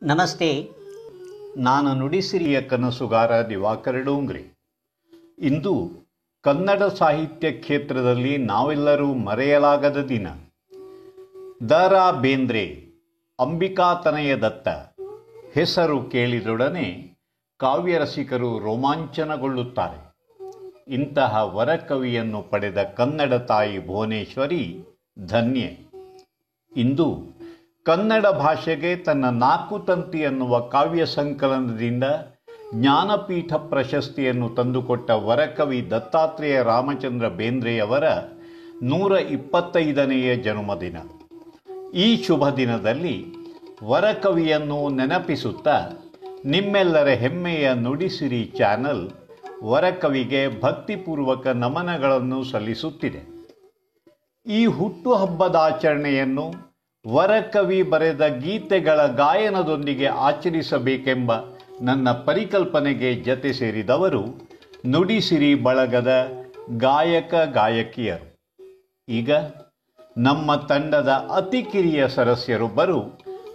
ನಮಸ್ತೆ. ನಾನು ನುಡಿಸಿರಿಯ ಕನಸುಗಾರ ದಿವಾಕರ ಡೋಂಗ್ರೆ. ಇಂದು ಕನ್ನಡ ಸಾಹಿತ್ಯ ಕ್ಷೇತ್ರದಲ್ಲಿ ನಾವೆಲ್ಲರೂ ಮರೆಯಲಾಗದ ದಿನ. ದ.ರಾ. ಬೇಂದ್ರೆ, ಅಂಬಿಕಾತನಯ ದತ್ತ ಹೆಸರು ಕೇಳಿದೊಡನೆ ಕಾವ್ಯರಸಿಕರು ರೋಮಾಂಚನಗೊಳ್ಳುತ್ತಾರೆ. ಇಂತಹ ವರಕವಿಯನ್ನು ಪಡೆದ ಕನ್ನಡ ತಾಯಿ ಭುವನೇಶ್ವರಿ ಧನ್ಯೆ. ಇಂದು ಕನ್ನಡ ಭಾಷೆಗೆ ತನ್ನ 4 ತಂತಿ ಅನ್ನುವ ಕಾವ್ಯ ಸಂಕಲನದಿಂದ ಜ್ಞಾನಪೀಠ ಪ್ರಶಸ್ತಿಯನ್ನು ತಂದುಕೊಟ್ಟ ವರಕವಿ ದತ್ತಾತ್ರೇಯ ರಾಮಚಂದ್ರ ಬೇಂದ್ರೆಯವರ 125ನೆಯ ಜನ್ಮದಿನ. ಈ ಶುಭ ದಿನದಲ್ಲಿ ವರಕವಿಯನ್ನು ನೆನಪಿಸುತ್ತಾ ನಿಮ್ಮೆಲ್ಲರ ಹೆಮ್ಮೆಯ ನುಡಿಸಿರಿ ಚಾನಲ್ ವರಕವಿಗೆ ಭಕ್ತಿಪೂರ್ವಕ ನಮನಗಳನ್ನು ಸಲ್ಲಿಸುತ್ತಿದೆ. ಈ ಹುಟ್ಟುಹಬ್ಬದಾಚರಣೆಯನ್ನು ವರಕವಿ ಬರೆದ ಗೀತೆಗಳ ಗಾಯನದೊಂದಿಗೆ ಆಚರಿಸಬೇಕೆಂಬ ನನ್ನ ಪರಿಕಲ್ಪನೆಗೆ ಜತೆ ಸೇರಿದವರು ನುಡಿಸಿರಿ ಬಳಗದ ಗಾಯಕ ಗಾಯಕಿಯರು. ಈಗ ನಮ್ಮ ತಂಡದ ಅತಿ ಕಿರಿಯ ಸದಸ್ಯರೊಬ್ಬರು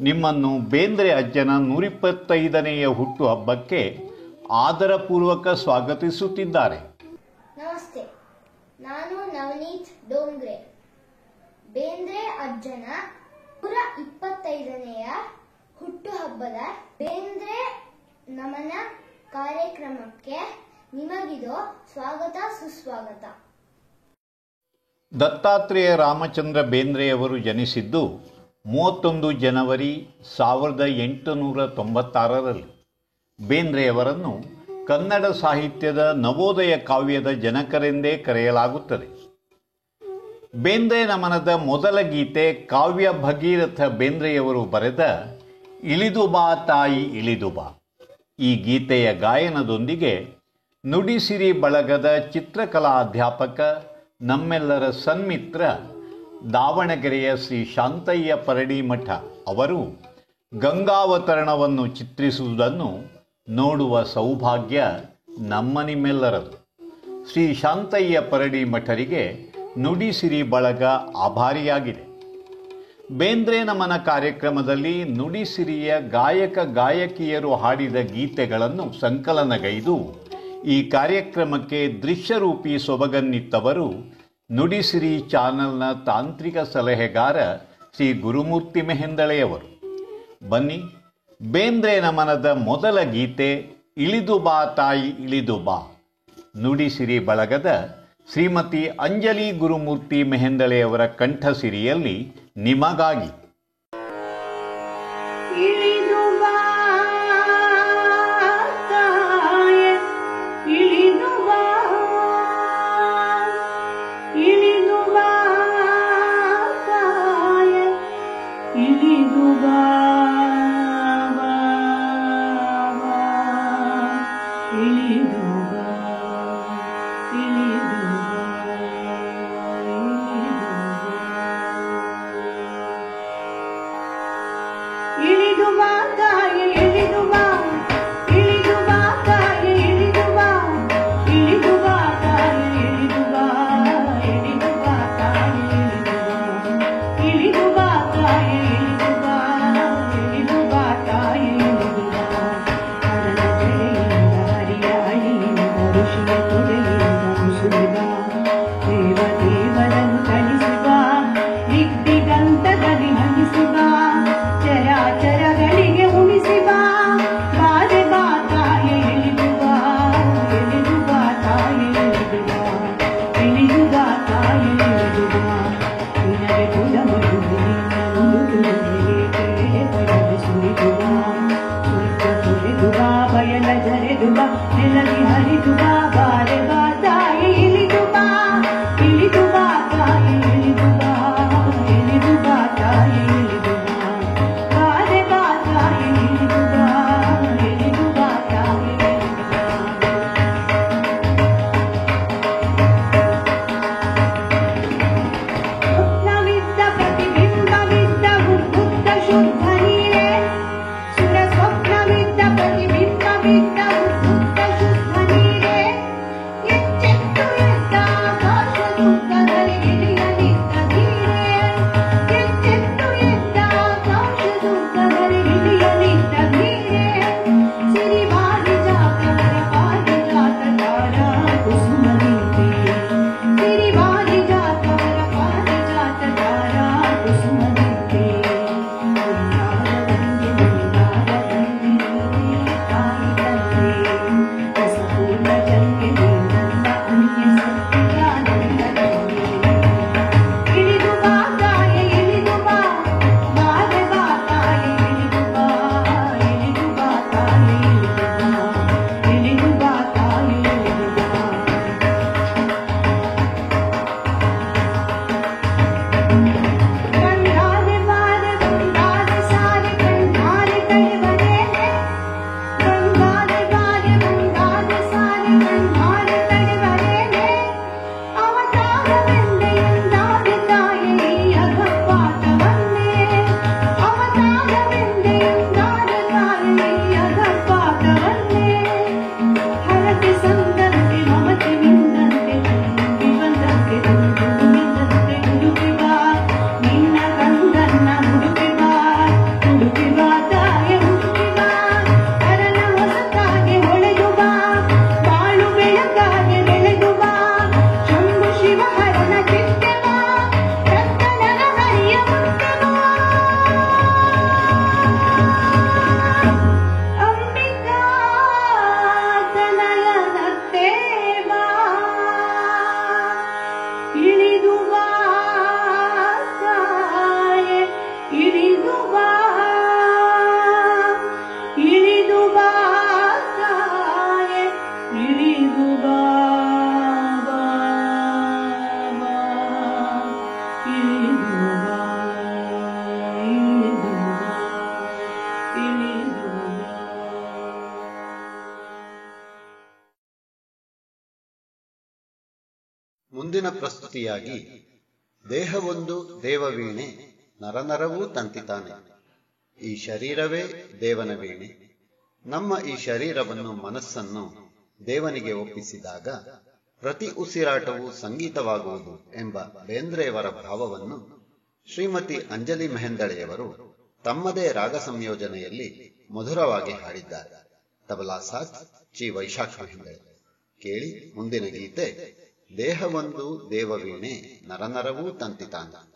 ನಿಮ್ಮನ್ನು ಬೇಂದ್ರೆ ಅಜ್ಜನ 125ನೆಯ ಹುಟ್ಟುಹಬ್ಬಕ್ಕೆ ಆದರಪೂರ್ವಕ ಸ್ವಾಗತಿಸುತ್ತಿದ್ದಾರೆ. ನಮಸ್ತೆ, ನಾನು ನವನೀತ್ ಡೋಂಗ್ರೆ. ಬೇಂದ್ರೆ ಅಜ್ಜನ 125ನೆಯ ಹುಟ್ಟುಹಬ್ಬದ ಬೇಂದ್ರೆ ನಮನ ಕಾರ್ಯಕ್ರಮಕ್ಕೆ ನಿಮಗಿದು ಸ್ವಾಗತ ಸುಸ್ವಾಗತ. ದತ್ತಾತ್ರೇಯ ರಾಮಚಂದ್ರ ಬೇಂದ್ರೆಯವರು ಜನಿಸಿದ್ದು 31 ಜನವರಿ 1896ರಲ್ಲಿ. ಬೇಂದ್ರೆಯವರನ್ನು ಕನ್ನಡ ಸಾಹಿತ್ಯದ ನವೋದಯ ಕಾವ್ಯದ ಜನಕರೆಂದೇ ಕರೆಯಲಾಗುತ್ತದೆ. ಬೇಂದ್ರೆ ನಮನದ ಮೊದಲ ಗೀತೆ ಕಾವ್ಯ ಭಗೀರಥ ಬೇಂದ್ರೆಯವರು ಬರೆದ ಇಳಿದು ಬಾ ತಾಯಿ ಇಳಿದು ಬಾ. ಈ ಗೀತೆಯ ಗಾಯನದೊಂದಿಗೆ ನುಡಿಸಿರಿ ಬಳಗದ ಚಿತ್ರಕಲಾ ಅಧ್ಯಾಪಕ, ನಮ್ಮೆಲ್ಲರ ಸನ್ಮಿತ್ರ ದಾವಣಗೆರೆಯ ಶ್ರೀ ಶಾಂತಯ್ಯ ಪರಡಿಮಠ ಅವರು ಗಂಗಾವತರಣವನ್ನು ಚಿತ್ರಿಸುವುದನ್ನು ನೋಡುವ ಸೌಭಾಗ್ಯ ನಮ್ಮ ನಿಮ್ಮೆಲ್ಲರದು. ಶ್ರೀ ಶಾಂತಯ್ಯ ಪರಡಿಮಠರಿಗೆ ನುಡಿಸಿರಿ ಬಳಗ ಆಭಾರಿಯಾಗಿದೆ. ಬೇಂದ್ರೆ ನಮನ ಕಾರ್ಯಕ್ರಮದಲ್ಲಿ ನುಡಿಸಿರಿಯ ಗಾಯಕ ಗಾಯಕಿಯರು ಹಾಡಿದ ಗೀತೆಗಳನ್ನು ಸಂಕಲನಗೈದು ಈ ಕಾರ್ಯಕ್ರಮಕ್ಕೆ ದೃಶ್ಯರೂಪಿ ಸೊಬಗನ್ನಿತ್ತವರು ನುಡಿಸಿರಿ ಚಾನಲ್ನ ತಾಂತ್ರಿಕ ಸಲಹೆಗಾರ ಶ್ರೀ ಗುರುಮೂರ್ತಿ ಮೆಹೆಂದಳೆಯವರು. ಬನ್ನಿ, ಬೇಂದ್ರೆ ನಮನದ ಮೊದಲ ಗೀತೆ ಇಳಿದು ಬಾ ತಾಯಿ ಇಳಿದು ಬಾ ನುಡಿಸಿರಿ ಬಳಗದ ಶ್ರೀಮತಿ ಅಂಜಲಿ ಗುರುಮೂರ್ತಿ ಮೆಹೆಂದಳೆಯವರ ಕಂಠಸಿರಿಯಲ್ಲಿ ನಿಮಗಾಗಿ. ಇಳಿದು ಬಾ ತಾಯೆ ಇಳಿದು ಬಾ, ಇಳಿದು ಬಾ ತಾಯೆ ಇಳಿದು ಬಾ, ಇಳಿದು ಬಾ, ಇಳಿದು ಇಳಿದು ಬಾ ತಾಯಿ ಇಳಿದು ಬಾ, ಇಳಿದು ಬಾ ತಾಯಿ ಇಳಿದು ಬಾ, ಇಳಿದು ಬಾ ತಾಯಿ ಇಳಿದು ಬಾ, ಇಳಿದು ಬಾ ತಾಯಿ ಇಳಿದು ಬಾ, ಇಳಿದು ಬಾ ತಾಯಿ ಇಳಿದು ಬಾ, ಇಳಿದು ಬಾ ತಾಯಿ ಇಳಿದು ಬಾ. ಹರಳ ಜಡೆಯಿಂದ ಹರಿಯಾಳಿಯಿಂದ ಋಷಿಯ ತುಡೆಯಿಂದ ಮುಸುಳಿದ ದೇವ ದೇವರನ್ನು ತಣಿಸುವ ದಿಗ್ದಿಗಂತದಲ್ಲಿ ಹನಿಸುವ ಚರಾಚರಗಳಿಗೆ ಮುಂದಿನ ಪ್ರಸ್ತುತಿಯಾಗಿ ದೇಹವೊಂದು ದೇವವೀಣೆ ನರನರವೂ ತಂತಿತಾನೆ. ಈ ಶರೀರವೇ ದೇವನ ವೀಣೆ. ನಮ್ಮ ಈ ಶರೀರವನ್ನು ಮನಸ್ಸನ್ನು ದೇವನಿಗೆ ಒಪ್ಪಿಸಿದಾಗ ಪ್ರತಿ ಉಸಿರಾಟವೂ ಸಂಗೀತವಾಗುವುದು ಎಂಬ ಬೇಂದ್ರೆಯವರ ಭಾವವನ್ನು ಶ್ರೀಮತಿ ಅಂಜಲಿ ಮೆಹೆಂದಳೆಯವರು ತಮ್ಮದೇ ರಾಗ ಸಂಯೋಜನೆಯಲ್ಲಿ ಮಧುರವಾಗಿ ಹಾಡಿದ್ದಾರೆ. ತಬಲಾ ಸಾಥ್ ಚಿ ವೈಶಾಖ ಮೆಹೆಂದಳೆ. ಕೇಳಿ ಮುಂದಿನ ಗೀತೆ ದೇಹವೊಂದು ದೇವವೀಣೆ ನರನರವೂ ತಂತಿತಾನೆ.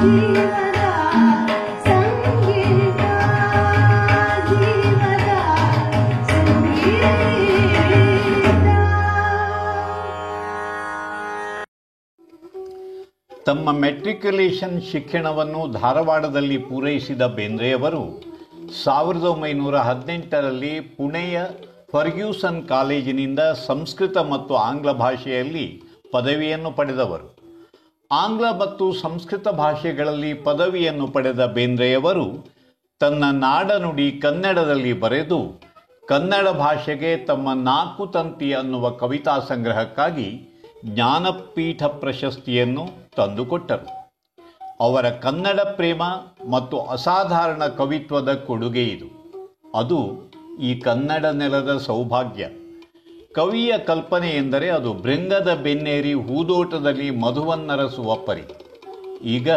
ಜೀವದ ಸಂಗೀತ ಜೀವದ ಸಂಗೀತ. ತಮ್ಮ ಮೆಟ್ರಿಕ್ಯುಲೇಷನ್ ಶಿಕ್ಷಣವನ್ನು ಧಾರವಾಡದಲ್ಲಿ ಪೂರೈಸಿದ ಬೇಂದ್ರೆಯವರು 1918ರಲ್ಲಿ ಪುಣೆಯ ಫರ್ಗ್ಯೂಸನ್ ಕಾಲೇಜಿನಿಂದ ಸಂಸ್ಕೃತ ಮತ್ತು ಆಂಗ್ಲ ಭಾಷೆಯಲ್ಲಿ ಪದವಿಯನ್ನು ಪಡೆದವರು. ಆಂಗ್ಲ ಮತ್ತು ಸಂಸ್ಕೃತ ಭಾಷೆಗಳಲ್ಲಿ ಪದವಿಯನ್ನು ಪಡೆದ ಬೇಂದ್ರೆಯವರು ತನ್ನ ನಾಡನುಡಿ ಕನ್ನಡದಲ್ಲಿ ಬರೆದು ಕನ್ನಡ ಭಾಷೆಗೆ ತಮ್ಮ 4 ತಂತಿ ಅನ್ನುವ ಕವಿತಾ ಸಂಗ್ರಹಕ್ಕಾಗಿ ಜ್ಞಾನಪೀಠ ಪ್ರಶಸ್ತಿಯನ್ನು ತಂದುಕೊಟ್ಟರು. ಅವರ ಕನ್ನಡ ಪ್ರೇಮ ಮತ್ತು ಅಸಾಧಾರಣ ಕವಿತ್ವದ ಕೊಡುಗೆ ಇದು. ಅದು ಈ ಕನ್ನಡ ನೆಲದ ಸೌಭಾಗ್ಯ. ಕವಿಯ ಕಲ್ಪನೆ ಎಂದರೆ ಅದು ಭೃಂಗದ ಬೆನ್ನೇರಿ ಹೂದೋಟದಲ್ಲಿ ಮಧುವನ್ನರಸುವ ಪರಿ. ಈಗ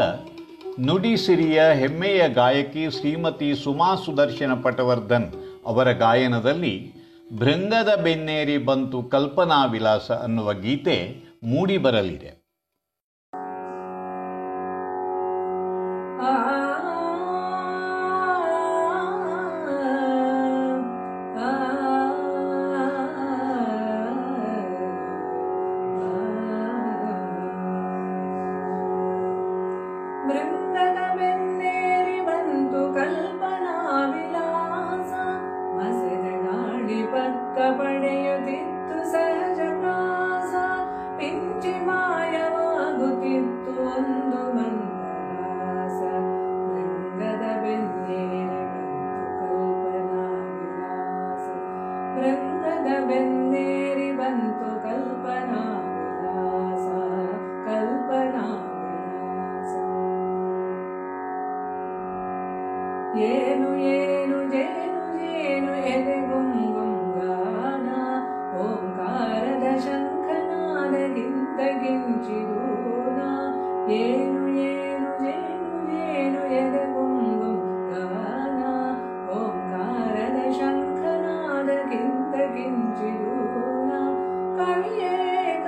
ನುಡಿಸಿರಿಯ ಹೆಮ್ಮೆಯ ಗಾಯಕಿ ಶ್ರೀಮತಿ ಸುಮಾ ಸುದರ್ಶನ ಪಟವರ್ಧನ್ ಅವರ ಗಾಯನದಲ್ಲಿ ಭೃಂಗದ ಬೆನ್ನೇರಿ ಬಂತು ಕಲ್ಪನಾ ವಿಲಾಸ ಅನ್ನುವ ಗೀತೆ ಮೂಡಿಬರಲಿದೆ. ಭೃಂಗದ ಬೆನ್ನೇರಿ ಬಂತು ಕಲ್ಪನಾ ವಿಲಾಸ, ಮಸೆದ ಗಾಳಿ ಪಕ್ಕ ಪಡೆಯುತ್ತಿತ್ತು ಸಹಜ ಪ್ರಾಸ, ಪಿಂಚಿ ಮಾಯವಾಗುತ್ತಿತ್ತು ಒಂದು ಮಂದಹಾಸ. ಭೃಂಗದ ಬೆನ್ನೇರಿ ಬಂತು ಕಲ್ಪನಾ ವಿಲಾಸ, ಭೃಂಗದ ಬೆನ್ನೇರಿ ಬಂತು ಕಲ್ಪನಾ ವಿಲಾಸ, ಕಲ್ಪನಾ ಏನು ಏನು ಜೇನು ಜೇನು ಎದೆಗುಂಗುಂಗಾನ, ಓಂಕಾರದ ಶಂಖನಾದಕ್ಕಿಂತ ಕಿಂಚಿದೂನ. ಏನು ಏನು ಜೇನು ಜೇನು ಎದೆಗುಂಗುಂಗಾನ, ಓಂಕಾರದ ಶಂಖನಾದಕ್ಕಿಂತ ಕಿಂಚಿದೂನ. ಕವಿಯೇ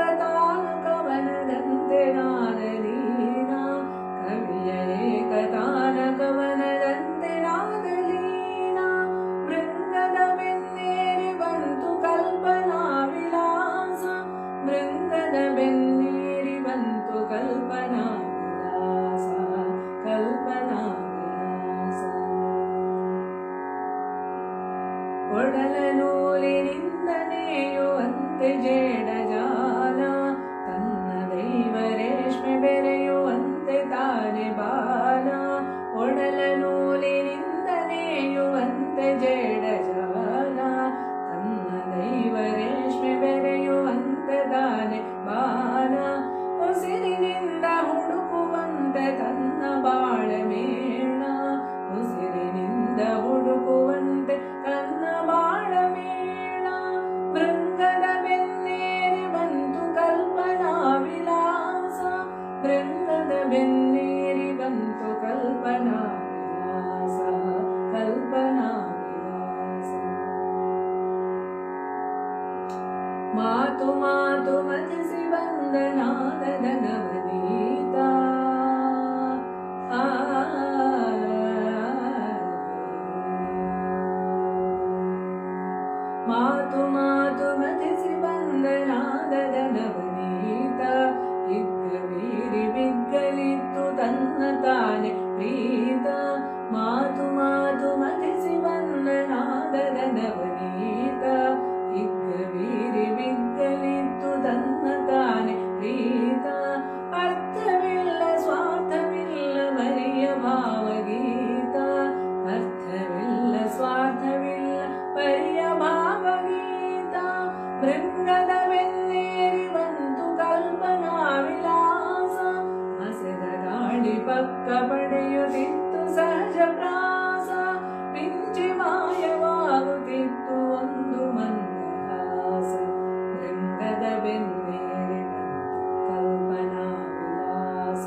ಕತಾನ ಕವನದಂತೆ ನಾದಲೀನ, ಕವಿಯ ಏಕತಾನ ಕವನದಂತೆ ನಾದಲೀನ. ಭೃಂಗದ ಬೆನ್ನೇರಿ ಬಂತು ಕಲ್ಪನಾ ವಿಲಾಸ, ಭೃಂಗದ ಬೆನ್ನೇರಿ ಬಂತು ಕಲ್ಪನಾ ವಿಲಾಸ, ಕಲ್ಪನಾ ವಿಲಾಸ. ಒಡಲ ನೂಲಿನಿಂದ ನೇಯುವಂತೆ ಜೇಡ ಜಾಲ, ತನ್ನ ದೈವ ರೇಷ್ಮೆ ಬೆರೆಯುವಂತೆ ತಾನೆ ಬಾಲ. ಒಡಲ ನೂಲಿನಿಂದ ನೇಯುವಂತೆ ಜೇಡ ಜಾಲ, ತನ್ನ ದೈವ ರೇಷ್ಮೆ ಬೆರೆಯುವಂತೆ ತಾನೆ ಬಾಲ. ಉಸಿರಿನಿಂದ ಹುಡುಕುವಂತೆ ತನ್ನ ಬಾಳ ಮೇಳ, ಉಸಿರಿನಿಂದ ಹುಡುಕುವಂತೆ ತನ್ನ ಬಾಳ ಮೇಳ. ಭೃಂಗದ ಬೆನ್ನೇರಿ ಬಂತು ಕಲ್ಪನಾ ವಿಲಾಸ, ಭೃಂಗದ ಬೆನ್ನೇರಿ ಬಂತು ಕಲ್ಪನಾ ವಿಲಾಸ, ಕಲ್ಪನಾ ವಿಲಾಸ. ಮಾತು ಮಾತು ಮತಿಸಿ ಬಂದ ನಾದದ ನವನೀತ, ಮಾತು ಮಾತು ಮತಿಸಿ ಬಂದ ನಾದದ ನವನೀತ. ಹಿಗ್ಗ ಮೀರಿ ಬಿಗ್ಗಲಿತ್ತು ತನ್ನ ತಾನೆ ಪ್ರೀತ, ಮಾತು ಮಾತು ಮತಿಸಿ ಬಂದ ನಾದದ ನವನೀತ. ಹಿಗ್ಗ ಮೀರಿ ಬಿಗ್ಗಲಿತ್ತು ತನ್ನ ತಾನೆ ಪ್ರೀತ. ಅರ್ಥವಿಲ್ಲ ಸ್ವಾರ್ಥವಿಲ್ಲ ಬರಿಯ ಭಾವಗೀತ, ಅರ್ಥವಿಲ್ಲ ಸ್ವಾರ್ಥವಿಲ್ಲ ಬರಿಯ ಭಾವಗೀತ. ಭೃಂಗದ ಬೆನ್ನೇರಿ ಬಂತು ಕಲ್ಪನಾ ವಿಲಾಸ, ಹಸೆದ ಗಾಳಿ ಪಕ್ಕ ಪಡೆಯುತ್ತಿತ್ತು ಸಹಜ ಪ್ರಾಸ, ಪಿಂಚಿ ಮಾಯವಾಗುತ್ತಿತ್ತು ಒಂದು ಮಂದಹಾಸ. ಭೃಂಗದ ಬೆನ್ನೇರಿ ಬಂತು ಕಲ್ಪನಾ ವಿಲಾಸ,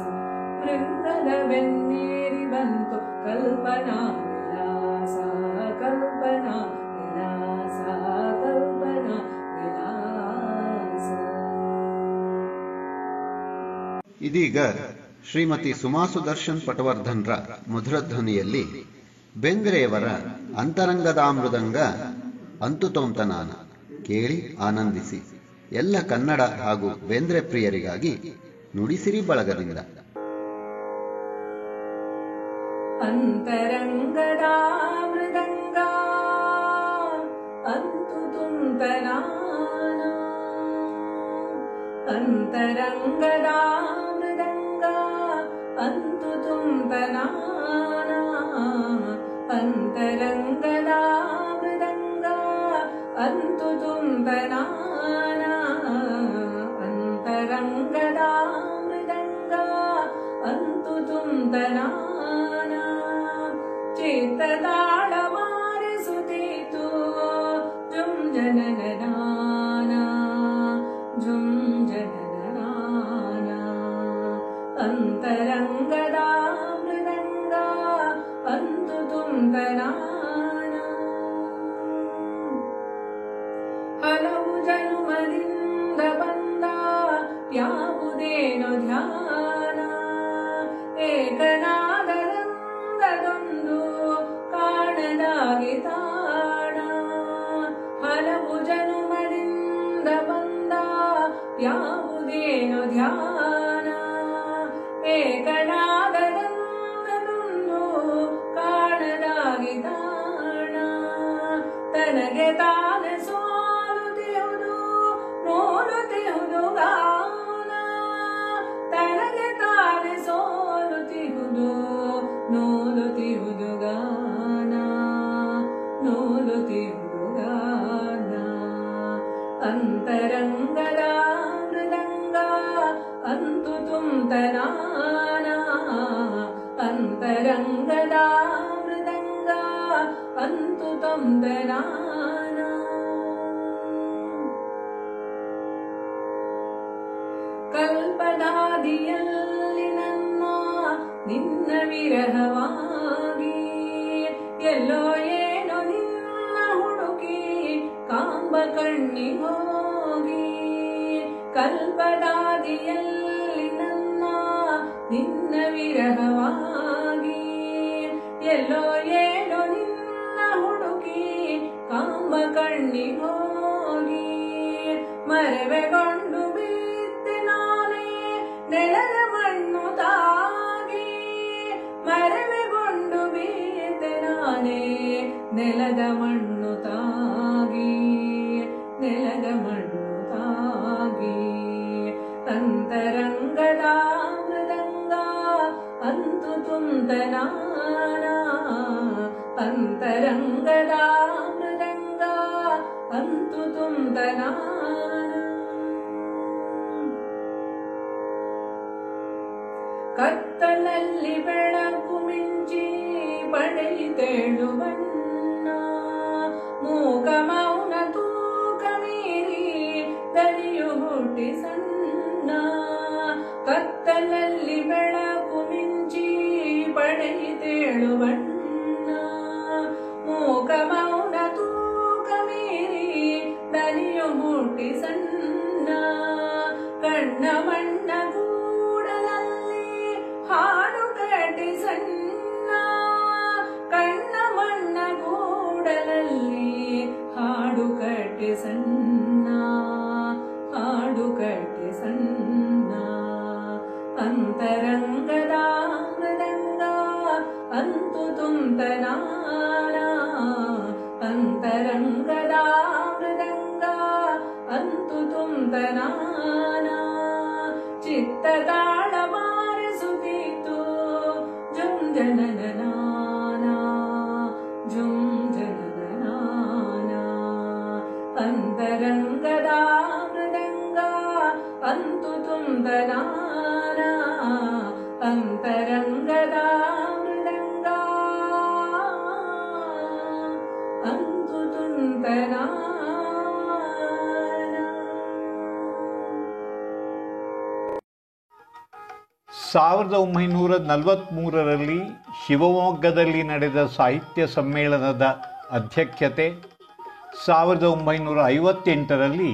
ಭೃಂಗದ ಬೆನ್ನೇರಿ ಬಂತು ಕಲ್ಪನಾ ವಿಲಾಸ, ಕಲ್ಪನಾ ವಿಲಾಸ, ಕಲ್ಪನಾ ವಿಲಾಸ. ಇದೀಗ ಶ್ರೀಮತಿ ಸುಮಾ ಸುದರ್ಶನ್ ಪಟವರ್ಧನ್ರ ಮಧುರಧ್ವನಿಯಲ್ಲಿ ಬೇಂದ್ರೆಯವರ ಅಂತರಂಗದ ಮೃದಂಗ ಅಂತುತೋಂತನಾನ ಕೇಳಿ ಆನಂದಿಸಿ. ಎಲ್ಲ ಕನ್ನಡ ಹಾಗೂ ಬೇಂದ್ರೆ ಪ್ರಿಯರಿಗಾಗಿ ನುಡಿಸಿರಿ ಬಳಗದಿಂದ. ಅಂತರಂಗದ ಮೃದಂಗ ಅಂತುತುಂತನಾನ, ಅಂತರಂಗದ ಮೃದಂಗ ಅಂತುತುಂತನಾನ, ಅಂತರಂಗದ ಮೃದಂಗ ಅಂತುತುಂತನಾನ, ಅಂತರಂಗದ ಮೃದಂಗ ಅಂತುತುಂತನಾನ. ಚಿತ್ತದಾಳ ಮಾರಿಸುತ್ತಿತು ಜುಂ ಜನನನಾನ, ಜುಂ ಜನನನಾನ. ಅಂತರಂಗದ ಮೃದಂಗ ಅಂತುತುಂತನಾನ. ಹಲವು ಜನುಮದಿಂದ ಬಂದ ಯಾವುದೇನೋ ಧ್ಯಾನ, ಏಕನಾದರಂಗದೊಂದು ಕಾಣಲಾಗಿ ತಾಣ. ಹಲವು ಜನುಮದಿಂದ ಬಂದ ಯಾವುದೇನೋ ಧ್ಯಾನ, ಏಕನಾದರಂಗದೊಂದು ಕಾಣಲಾಗಿ ತಾಣ. ತನಗೆ ತಾನೆ ಸೋಲುತ್ತಿಹುದು ನೋಡುತ್ತಿಹುದು ಗಾನ, ತನಗೆ ತಾನೆ ಸೋಲುತ್ತಿಹುದು ನೋಡುತ್ತಿಹುದು ಗಾನ, ನೋಡುತ್ತಿಹುದು ಗಾನ. ಅಂತರಂಗದ ಮೃದಂಗ ಅಂತುತುಂತನಾನ, ಅಂತರಂಗದ ಮೃದಂಗ ಅಂತುತುಂತನಾನ. ಕಲ್ಪದಾದಿಯಲ್ಲಿ ನನ್ನ ನಿನ್ನ ವಿರಹವಾಗಿ, ಎಲ್ಲೋ ಏನೋ ನಿನ್ನ ಹುಡುಕಿ ಕಾಂಬ ಕಣ್ಣಿಗೋಗಿ. ಕಲ್ಪದಾದಿಯಲ್ಲಿ ನನ್ನ ನಿನ್ನ ವಿರಹವಾಗಿ, ಎಲ್ಲೋ ಏನೋ ನಿನ್ನ ಹುಡುಕಿ ಕಾಂಬ ಕಣ್ಣಿಗೋಗಿ. ಮರವೆಗೊಂಡು ಬಿದ್ದೆ ನಾನೇ ನೆಲದ ಮಣ್ಣು ತಾಗಿ, ಮರವೆಗೊಂಡು ಬಿದ್ದೆ ನಾನೇ ನೆಲದ ಮಣ್ಣು ತಾಗಿ, ನೆಲದ ಮಣ್ಣು ತಾಗಿ. ಅಂತರಂಗದ ಮೃದಂಗ ಅಂತುತುಂತನಾನ, ಅಂತರಂಗದ ಮೃದಂಗ ಅಂತುತುಂತನಾನ. ಕತ್ತಲಲ್ಲಿ ಬೆಳಕು ಮಿಂಚಿ ಪಡೆಯಿತೇಳು ಬಣ್ಣ, ಮೂಕ ಮೌನ ತೂಕ ಮೀರಿ ದನಿಯು ಹುಟ್ಟಿ ಸಣ್ಣ. ಕತ್ತಲಲ್ಲಿ ಬೆಳಕು ಮಿಂಚಿ ಪಡೆಯಿತೇಳು ಬಣ್ಣ, ಮೂಕ ಮೌನ ತೂಕ ಮೀರಿ ದನಿಯು ಹುಟ್ಟಿ ಸಣ್ಣ. ಕಣ್ಣ ಮಣ್ಣ ಕೂಡಲಲ್ಲಿ ಹಾಡು ಕಟ್ಟಿ ಸಣ್ಣ, ಕಣ್ಣ ಮಣ್ಣ ಕೂಡಲಲ್ಲಿ ಹಾಡು ಕಟ್ಟಿ ಸಣ್ಣ, ಹಾಡು ಕಟ್ಟಿ ಸಣ್ಣ. ಅಂತರಂಗದ ಮೃದಂಗ ಅಂತುತುಂತನಾನ, ಅಂತರಂಗದ ಮೃದಂಗ ಅಂತುತುಂತನಾನ. ಚಿತ್ತದಾಳ ಮಾರಿಸುತ್ತಿತು ಜುಂ ಜನನನಾನ, ಜುಂ ಜನನನಾನ. ಅಂತರಂಗದ ಮೃದಂಗ ಅಂತುತುಂತನಾನ, ಅಂತರಂಗದ ಮೃದಂಗ ಅಂತುತುಂತನಾನ. 1943ರಲ್ಲಿ ಶಿವಮೊಗ್ಗದಲ್ಲಿ ನಡೆದ ಸಾಹಿತ್ಯ ಸಮ್ಮೇಳನದ ಅಧ್ಯಕ್ಷತೆ, 1958ರಲ್ಲಿ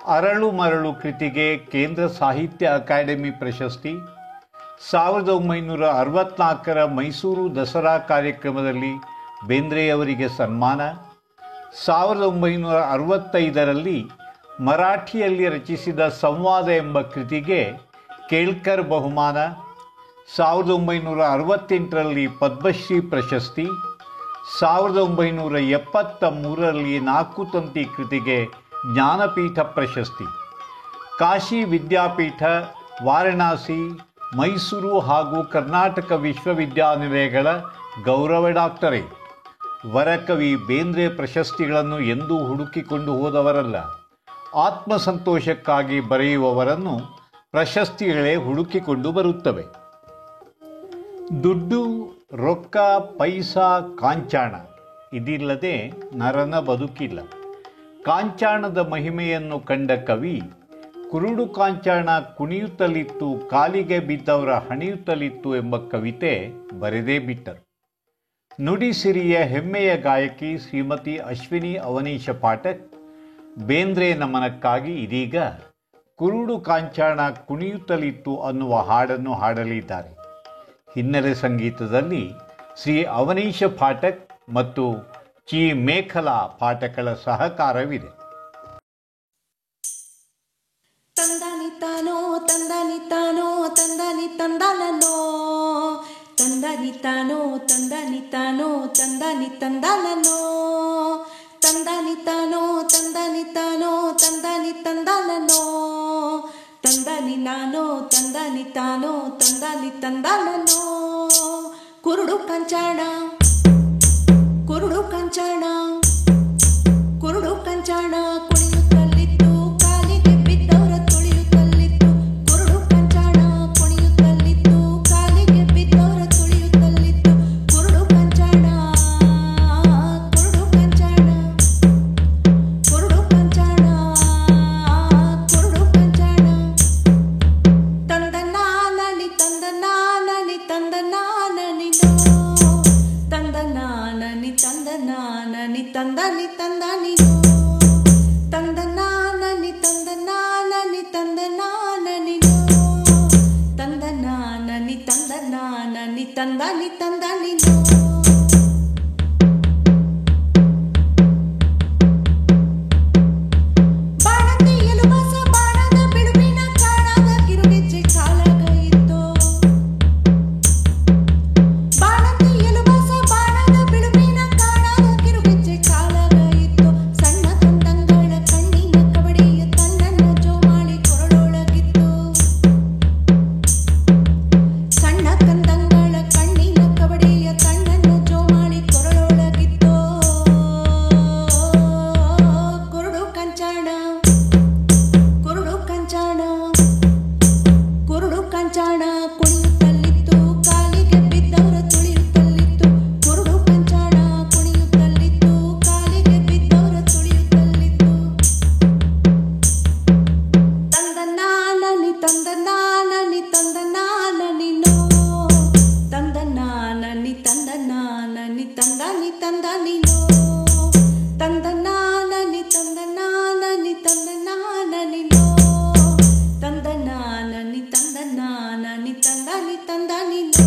ಅರಳು ಮರಳು ಕೃತಿಗೆ ಕೇಂದ್ರ ಸಾಹಿತ್ಯ ಅಕಾಡೆಮಿ ಪ್ರಶಸ್ತಿ, 1964ರ ಮೈಸೂರು ದಸರಾ ಕಾರ್ಯಕ್ರಮದಲ್ಲಿ ಬೇಂದ್ರೆಯವರಿಗೆ ಸನ್ಮಾನ, 1965ರಲ್ಲಿ ಮರಾಠಿಯಲ್ಲಿ ರಚಿಸಿದ ಸಂವಾದ ಎಂಬ ಕೃತಿಗೆ ಕೇಳ್ಕರ್ ಬಹುಮಾನ, 1968ರಲ್ಲಿ ಪದ್ಮಶ್ರೀ ಪ್ರಶಸ್ತಿ, 1973ರಲ್ಲಿ 4 ತಂತಿ ಕೃತಿಗೆ ಜ್ಞಾನಪೀಠ ಪ್ರಶಸ್ತಿ, ಕಾಶಿ ವಿದ್ಯಾಪೀಠ, ವಾರಣಾಸಿ, ಮೈಸೂರು ಹಾಗೂ ಕರ್ನಾಟಕ ವಿಶ್ವವಿದ್ಯಾನಿಲಯಗಳ ಗೌರವ ಡಾಕ್ಟರೇಟ್. ವರಕವಿ ಬೇಂದ್ರೆ ಪ್ರಶಸ್ತಿಗಳನ್ನು ಎಂದೂ ಹುಡುಕಿಕೊಂಡು ಹೋದವರಲ್ಲ. ಆತ್ಮಸಂತೋಷಕ್ಕಾಗಿ ಬರೆಯುವವರನ್ನು ಪ್ರಶಸ್ತಿಗಳೇ ಹುಡುಕಿಕೊಂಡು ಬರುತ್ತವೆ. ದುಡ್ಡು, ರೊಕ್ಕ, ಪೈಸಾ, ಕಾಂಚಾಣ ಇದಿಲ್ಲದೆ ನರನ ಬದುಕಿಲ್ಲ. ಕಾಂಚಾಣದ ಮಹಿಮೆಯನ್ನು ಕಂಡ ಕವಿ ಕುರುಡು ಕಾಂಚಾಣ ಕುಣಿಯುತ್ತಲಿತ್ತು, ಕಾಲಿಗೆ ಬಿದ್ದವರ ಹಣಿಯುತ್ತಲಿತ್ತು ಎಂಬ ಕವಿತೆ ಬರೆದೇ ಬಿಟ್ಟರು. ನುಡಿಸಿರಿಯ ಹೆಮ್ಮೆಯ ಗಾಯಕಿ ಶ್ರೀಮತಿ ಅಶ್ವಿನಿ ಅವನೀಶ ಪಾಠಕ್ ಬೇಂದ್ರೆ ನಮನಕ್ಕಾಗಿ ಇದೀಗ ಕುರುಡು ಕಾಂಚಾಣ ಕುಣಿಯುತ್ತಲಿತ್ತು ಅನ್ನುವ ಹಾಡನ್ನು ಹಾಡಲಿದ್ದಾರೆ. ಹಿನ್ನೆಲೆ ಸಂಗೀತದಲ್ಲಿ ಶ್ರೀ ಅವನೀಶ ಪಾಠಕ್ ಮತ್ತು ಚಿ ಮೇಖಲಾ ಪಾಠಕಳ ಸಹಕಾರವಿದೆ. ತಂದಾನಿ ತಾನೋ ತಂದಾನಿ ತಾನೋ ತಂದಾನಿ ತಂದಾನೋ ತಂದಾನಿ ತಾನೋ ತಂದಾನಿ ತಾನೋ ತಂದಾನಿ ತಂದಾನೋ ತಂದಾನಿ ತಾನೋ ತಂದಾನಿ ತಾನೋ ತಂದಾನಿ ತಂದಾನೋ ತಂದಾನಿ ನಾನೋ ತಂದಾನಿ ತಾನೋ ತಂದಾನಿ ತಂದಾನೋ ಕುರುಡು ಕಂಚಾಣ ಕುರುಡು ಕಂಚಾಣ ಕುರುಡು ಕಂಚಾಣ ಕುಣಿಯುತ್ತಲಿತ್ತು, ಕಾಲಿಗೆ ಬಿದ್ದವರ ತುಳಿಯುತ್ತಲಿತ್ತು. ಕುರುಡು ಕಂಚಾಣ ಕುಣಿಯುತ್ತಲಿತ್ತು, ಕಾಲಿಗೆ ಬಿದ್ದವರ ತುಳಿಯುತ್ತಲಿತ್ತು. ಕುರುಡು ಕಂಚಾಣ ಕುರುಡು ಕಂಚಾಣ ಕುರುಡು ಕಂಚಾಣ ಕುರುಡು ಕಂಚಾಣ ತಂದನಾನನಿ ತಂದನಾನನಿ ತಂದನಾನನಿನೋ ತಂದನಾನನಿ ತಂದನಾನನಿ ತಂದನಿ ತಂದನಿನೋ ತಂದನಾನನಿ ತಂದನಾನನಿ ತಂದನಾನನಿನೋ ತಂದನಾನನಿ ತಂದನಾನನಿ ತಂದನಿ ತಂದನಿನೋ ಬಾಣಂತಿ ಎಲುಬಾಸ ಬಾಣದ ಬಿಡುವಿನ ಕಾಣದ ಕಿರುಗೆಜ್ಜೆ ಕಾಲಾಗ ಇತ್ತು. ಬಾಣಂತಿ ಎಲುಬಾಸ ಬಾಣದ ಬಿಡುವಿನ ಕಾಣದ ಕಿರುಗೆಜ್ಜೆ ಕಾಲಾಗ ಇತ್ತು. ಸಣ್ಣ ಕಂದಂಗಳ ಕಣ್ಣಿನ ಕಬಡಿಯ ತನ್ನನ್ನ ಜೋಮಾಳಿ ಕೊರಳೊಳಗಿತ್ತು. ಸಣ್ಣ ಕಂದಂಗಳ ಕಣ್ಣಿನ ಕಬಡಿಯ ತನ್ನನ್ನ ಜೋಮಾಳಿ ಕೊರಳೊಳಗಿತ್ತು. ಕುರುಡು ಕಂಚಾಣ ಕುರುಡು ಕಂಚಾಣ ಕುರುಡು ಕಂಚಾಣ ಕುಣಿಯುತ್ತಲಿತ್ತು, ಕಾಲಿಗೆ ಬಿದ್ದವರ ತುಳಿಯುತ್ತಲಿತ್ತು. ಕುರುಡು ಕಂಚಾಣ ಕುಣಿಯುತ್ತಲಿತ್ತು, ಕಾಲಿಗೆ ಬಿದ್ದವರ ತುಳಿಯುತ್ತಲಿತ್ತು. ತಂದನಾನನಿ ತಂದನಾನನಿ ತಂದನಾನನಿನೋ ತಂದನಾನನಿ ತಂದನಾನನಿ ತಂದನಿ ತಂದನಿನೋ ತಂದನಾನನಿ ತಂದನಾನನಿ ತಂದನಾನನಿನೋ ತಂದನಾನನಿ ತಂದನಾನನಿ ತಂದನಿ ತಂದನಿನೋ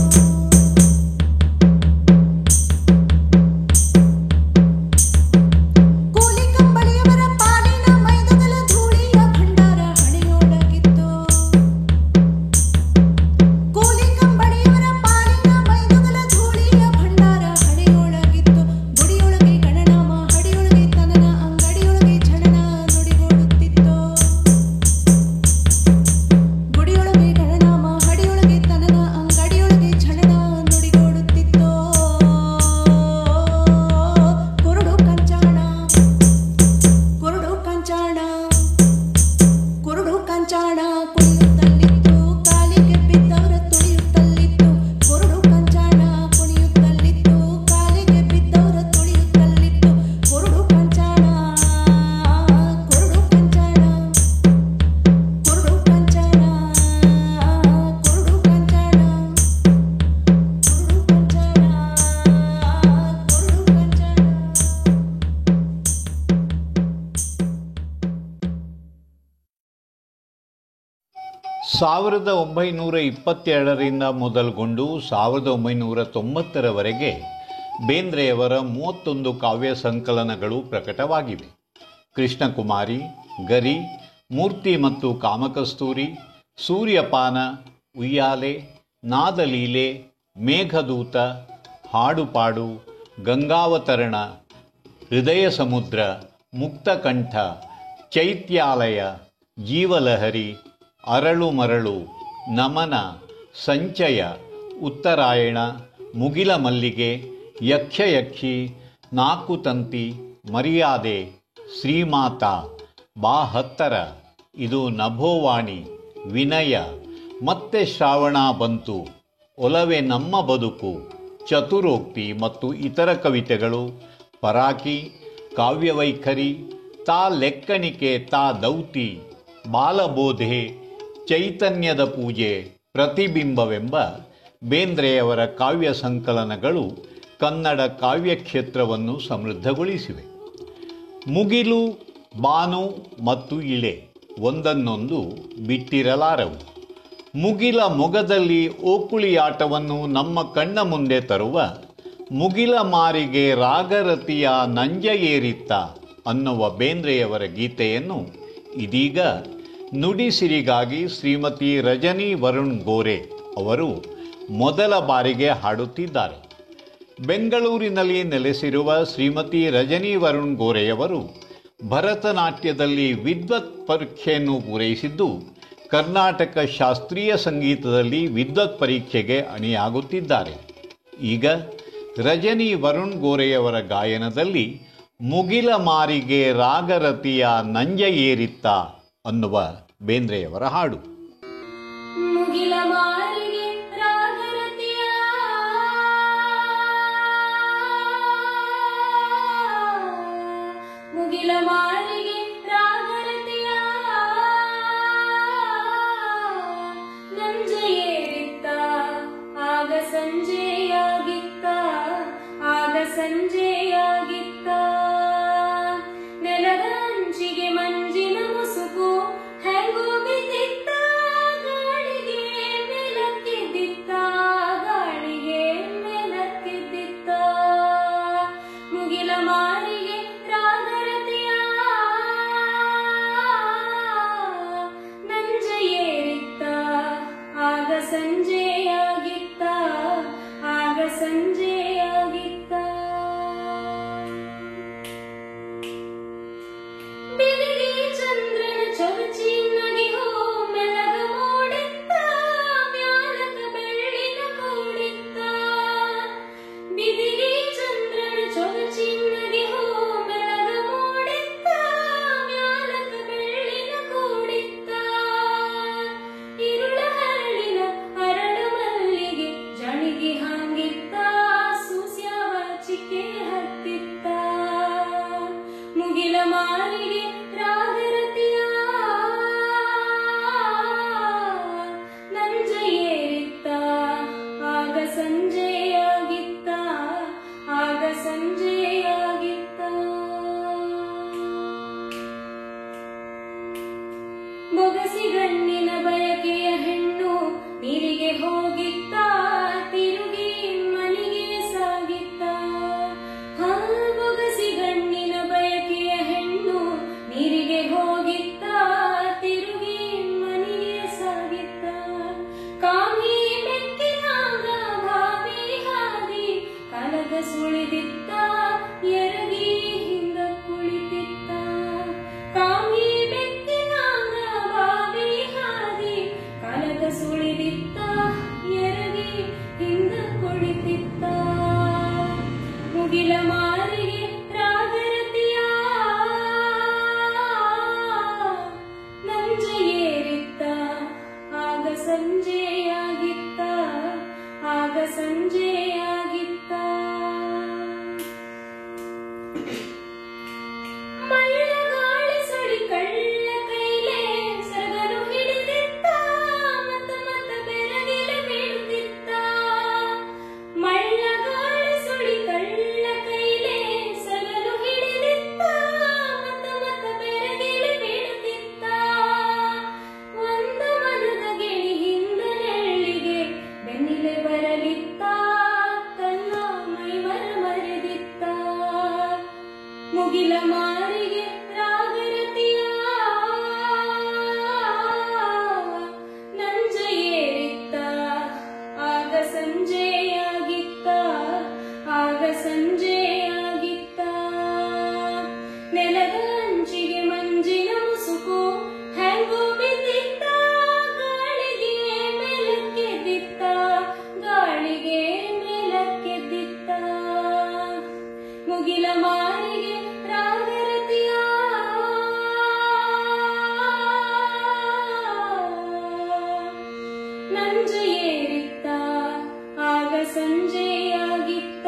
ಕೂಲಿ ಕಂಬಳಿಯವರ ಪಾಲಿನ ಮೈದುಗಲ ಧೂಳಿಯ ಭಂಡಾರ ಹಣೆಯೊಳಗಿತ್ತು. ಕೂಲಿ ಕಂಬಳಿಯವರ ಪಾಲಿನ ಮೈದುಗಲ ಧೂಳಿಯ ಭಂಡಾರ ಹಣೆಯೊಳಗಿತ್ತು. ಗುಡಿಯೊಳಗೆ ಗಣನಾಮ, ಹಡಿಯೊಳಗೆ ತನನ, ಅಂಗಡಿಯೊಳಗೆ ಝಣನ ನುಡಿಗೊಡುತ್ತಿತ್ತು. ಗುಡಿಯೊಳಗೆ ಗಣನಾಮ, ಹಡಿಯೊಳಗೆ ತನನ, ಅಂಗಡಿಯೊಳಗೆ ಝಣನ 1922ರಿಂದ ಮೊದಲುಗೊಂಡು 1990ರವರೆಗೆ ಬೇಂದ್ರೆಯವರ 31 ಕಾವ್ಯ ಸಂಕಲನಗಳು ಪ್ರಕಟವಾಗಿವೆ. ಕೃಷ್ಣಕುಮಾರಿ, ಗರಿ, ಮೂರ್ತಿ ಮತ್ತು ಕಾಮಕಸ್ತೂರಿ, ಸೂರ್ಯಪಾನ, ಉಯ್ಯಾಲೆ, ನಾದಲೀಲೆ, ಮೇಘದೂತ, ಹಾಡುಪಾಡು, ಗಂಗಾವತರಣ, ಹೃದಯ ಸಮುದ್ರ, ಮುಕ್ತಕಂಠ, ಚೈತ್ಯಾಲಯ, ಜೀವಲಹರಿ, ಅರಳು ಮರಳು, ನಮನ, ಸಂಚಯ, ಉತ್ತರಾಯಣ, ಮುಗಿಲ ಮಲ್ಲಿಗೆ, ಯಕ್ಷಯಕ್ಷಿ, ನಾಕುತಂತಿ, ಮರ್ಯಾದೆ, ಶ್ರೀಮಾತಾ, ಬಾ ಹತ್ತರ, ಇದು ನಭೋವಾಣಿ, ವಿನಯ, ಮತ್ತೆ ಶ್ರಾವಣ ಬಂತು, ಒಲವೆ ನಮ್ಮ ಬದುಕು, ಚತುರೋಕ್ತಿ ಮತ್ತು ಇತರ ಕವಿತೆಗಳು, ಪರಾಕಿ, ಕಾವ್ಯವೈಖರಿ, ತಾ ಲೆಕ್ಕಣಿಕೆ ತಾ ದೌತಿ, ಬಾಲಬೋಧೆ, ಚೈತನ್ಯದ ಪೂಜೆ, ಪ್ರತಿಬಿಂಬವೆಂಬ ಬೇಂದ್ರೆಯವರ ಕಾವ್ಯ ಸಂಕಲನಗಳು ಕನ್ನಡ ಕಾವ್ಯಕ್ಷೇತ್ರವನ್ನು ಸಮೃದ್ಧಗೊಳಿಸಿವೆ. ಮುಗಿಲು, ಬಾನು ಮತ್ತು ಇಳೆ ಒಂದನ್ನೊಂದು ಬಿಟ್ಟಿರಲಾರವು. ಮುಗಿಲ ಮೊಗದಲ್ಲಿ ಓಕುಳಿಯಾಟವನ್ನು ನಮ್ಮ ಕಣ್ಣ ಮುಂದೆ ತರುವ ಮುಗಿಲ ಮಾರಿಗೆ ರಾಗರತಿಯ ನಂಜ ಏರಿತ್ತ ಅನ್ನುವ ಬೇಂದ್ರೆಯವರ ಗೀತೆಯನ್ನು ಇದೀಗ ನುಡಿಸಿರಿಗಾಗಿ ಶ್ರೀಮತಿ ರಜನಿ ವರುಣ್ ಗೋರೆ ಅವರು ಮೊದಲ ಬಾರಿಗೆ ಹಾಡುತ್ತಿದ್ದಾರೆ. ಬೆಂಗಳೂರಿನಲ್ಲಿ ನೆಲೆಸಿರುವ ಶ್ರೀಮತಿ ರಜನಿ ವರುಣ್ ಗೋರೆಯವರು ಭರತನಾಟ್ಯದಲ್ಲಿ ವಿದ್ವತ್ ಪರೀಕ್ಷೆಯನ್ನು ಪೂರೈಸಿದ್ದು, ಕರ್ನಾಟಕ ಶಾಸ್ತ್ರೀಯ ಸಂಗೀತದಲ್ಲಿ ವಿದ್ವತ್ ಪರೀಕ್ಷೆಗೆ ಅಣಿಯಾಗುತ್ತಿದ್ದಾರೆ. ಈಗ ರಜನಿ ವರುಣ್ ಗೋರೆಯವರ ಗಾಯನದಲ್ಲಿ ಮುಗಿಲ ಮಾರಿಗೆ ರಾಗರತಿಯ ನಂಜ ಏರಿತ್ತ ಅನ್ನುವ ಬೇಂದ್ರೆಯವರ ಹಾಡು. ಮುಗಿಲ ಮಾರಿಗೆ ರಾಗರತಿಯ ಮುಗಿಲ ಮಾರಿಗೆ ರಾಗರತಿಯ ನಂಜ ಏರಿತ್ತ ಆಗ ಸಂಜೆಯಾಗಿತ್ತ ಆಗ ಸಂಜೆಯಾಗಿತ್ತ ನೆಲದ ಅಂಚಿಗೆ ಮಂಜಿನ ಮುಸುಕು ಹೆಂಗೋ ಬಿದ್ದಿತ್ತ ಗಾಳಿಗೆ ಮೇಲಕ್ಕೆದ್ದಿತ್ತ ಗಾಳಿಗೆ ಮೇಲಕ್ಕೆದ್ದಿತ್ತ ಮುಗಿಲ ಮಾರಿಗೆ ರಾಗರತಿಯ ನಂಜ ಏರಿತ್ತ ಆಗ ಸಂಜೆಯಾಗಿತ್ತ ಆಗ ಸಂಜೆಯಾಗಿತ್ತ ಬಿದಿಗೆ ಚಂದ್ರನ ಚೊಚ್ಚಿ ನಗಿಹೋ ಮೆಲಗ ಮೂಡಿತ್ತ ಮ್ಯಾಲಕ ಬೆಳ್ಳಿನ ಕೂಡಿತ್ತ ಬಿದಿಗೆ ಚಂದ್ರನ ಚೊಚ್ಚಿ ನಗಿಹೋ ಮೆಲಗ ಮೂಡಿತ್ತ ಮ್ಯಾಲಕ ಬೆಳ್ಳಿನ ಕೂಡಿತ್ತ ಇರುಳ ಹರಳಿನ ಅರಳು ಮಲ್ಲಿಗೆ ಜಣಿಗೆ ಹಾಂಗಿತ್ತ ಸೂಸ್ಯಾವ ಚಿಕ್ಕೆ ಹತ್ತಿತ್ತ ಮುಗಿಲ ಮಾರಿಗೆ ರಾಗರತಿಯ ನಂಜ ಏರಿತ್ತ ಆಗ ಸಂಜೆಯಾಗಿತ್ತ ಆಗ ಸಂಜೆಯಾಗಿತ್ತ ಬೊಗಸಿಗಣ್ಣಿನ ಬಯಕೆಯ ಹೆಣ್ಣು ನೀರಿಗೆ ಹೋಗಿತ್ತ ತಿರುಗಿ ಮನೆಗೆ ಸಾಗಿತ್ತ ಬೊಗಸಿಗಣ್ಣಿನ ಬಯಕೆಯ ಹೆಣ್ಣು ನೀರಿಗೆ ಹೋಗಿತ್ತ ತಿರುಗಿ ಮನೆಗೆ ಸಾಗಿತ್ತ ಕಾಮಿ ಬೆಕ್ಕಿನಾಗ ಭಾವಿ ಹಾದಿ ಕಲಗ ಸುಳಿದಿತ್ತ ಎರಗಿ ಹಿಂದ ಕುಳಿತಿತ್ತ ಕಾಮಿ ಬೆಕ್ಕಿನಾಗ ಭಾವಿ ಹಾದಿ ಕಲಗ ಸುಳಿದಿತ್ತ ಎರಗಿ ಹಿಂದ ಕುಳಿತಿತ್ತ ಮುಗಿಲ ಮಾರಿಗೆ ರಾಗರತಿಯ ನಂಜ ಏರಿತ್ತ ಆಗ ಸಂಜೆಯಾಗಿತ್ತ ಆಗ ಸಂಜೆಯಾಗಿತ್ತ ಮಳ್ಳ ಗಾಳಿ ಸುಳಿ ಕಳ್ಳ ಕೈಲೆ ಸರಗನು ಹಿಡಿದಿತ್ತ ಮತ್ತ ಮತ್ತ ಬೆರಗಿಲ ಬೀಳುತ್ತಿತ್ತ ಮಳ್ಳ ಗಾಳಿ ಸುಳಿ ಕಳ್ಳ ಕೈಲೆ ಸರಗನು ಹಿಡಿದಿತ್ತ ಮತ್ತ ಮತ್ತ ಬೆರಗಿಲ ಬೀಳುತ್ತಿತ್ತ ಒಂದು ಮನದ ಸಂಜೆಯಾಗಿತ್ತ ಆಗ ಸಂಜೆಯಾಗಿತ್ತ ನೆಲದ ಅಂಚಿಗೆ ಮಂಜಿನ ಮುಸುಕು ಹೆಂಗು ಬಿದ್ದಿತ್ತ ಗಾಳಿಗೆ ಮೇಲಕ್ಕೆದ್ದಿತ್ತ ಗಾಳಿಗೆ ಮೇಲಕ್ಕೆದ್ದಿತ್ತ ಮುಗಿಲ ಮಾರಿಗೆ ರಾಗರತಿಯ ನಂಜ ಏರಿತ್ತ ಆಗ ಸಂಜೆಯಾಗಿತ್ತ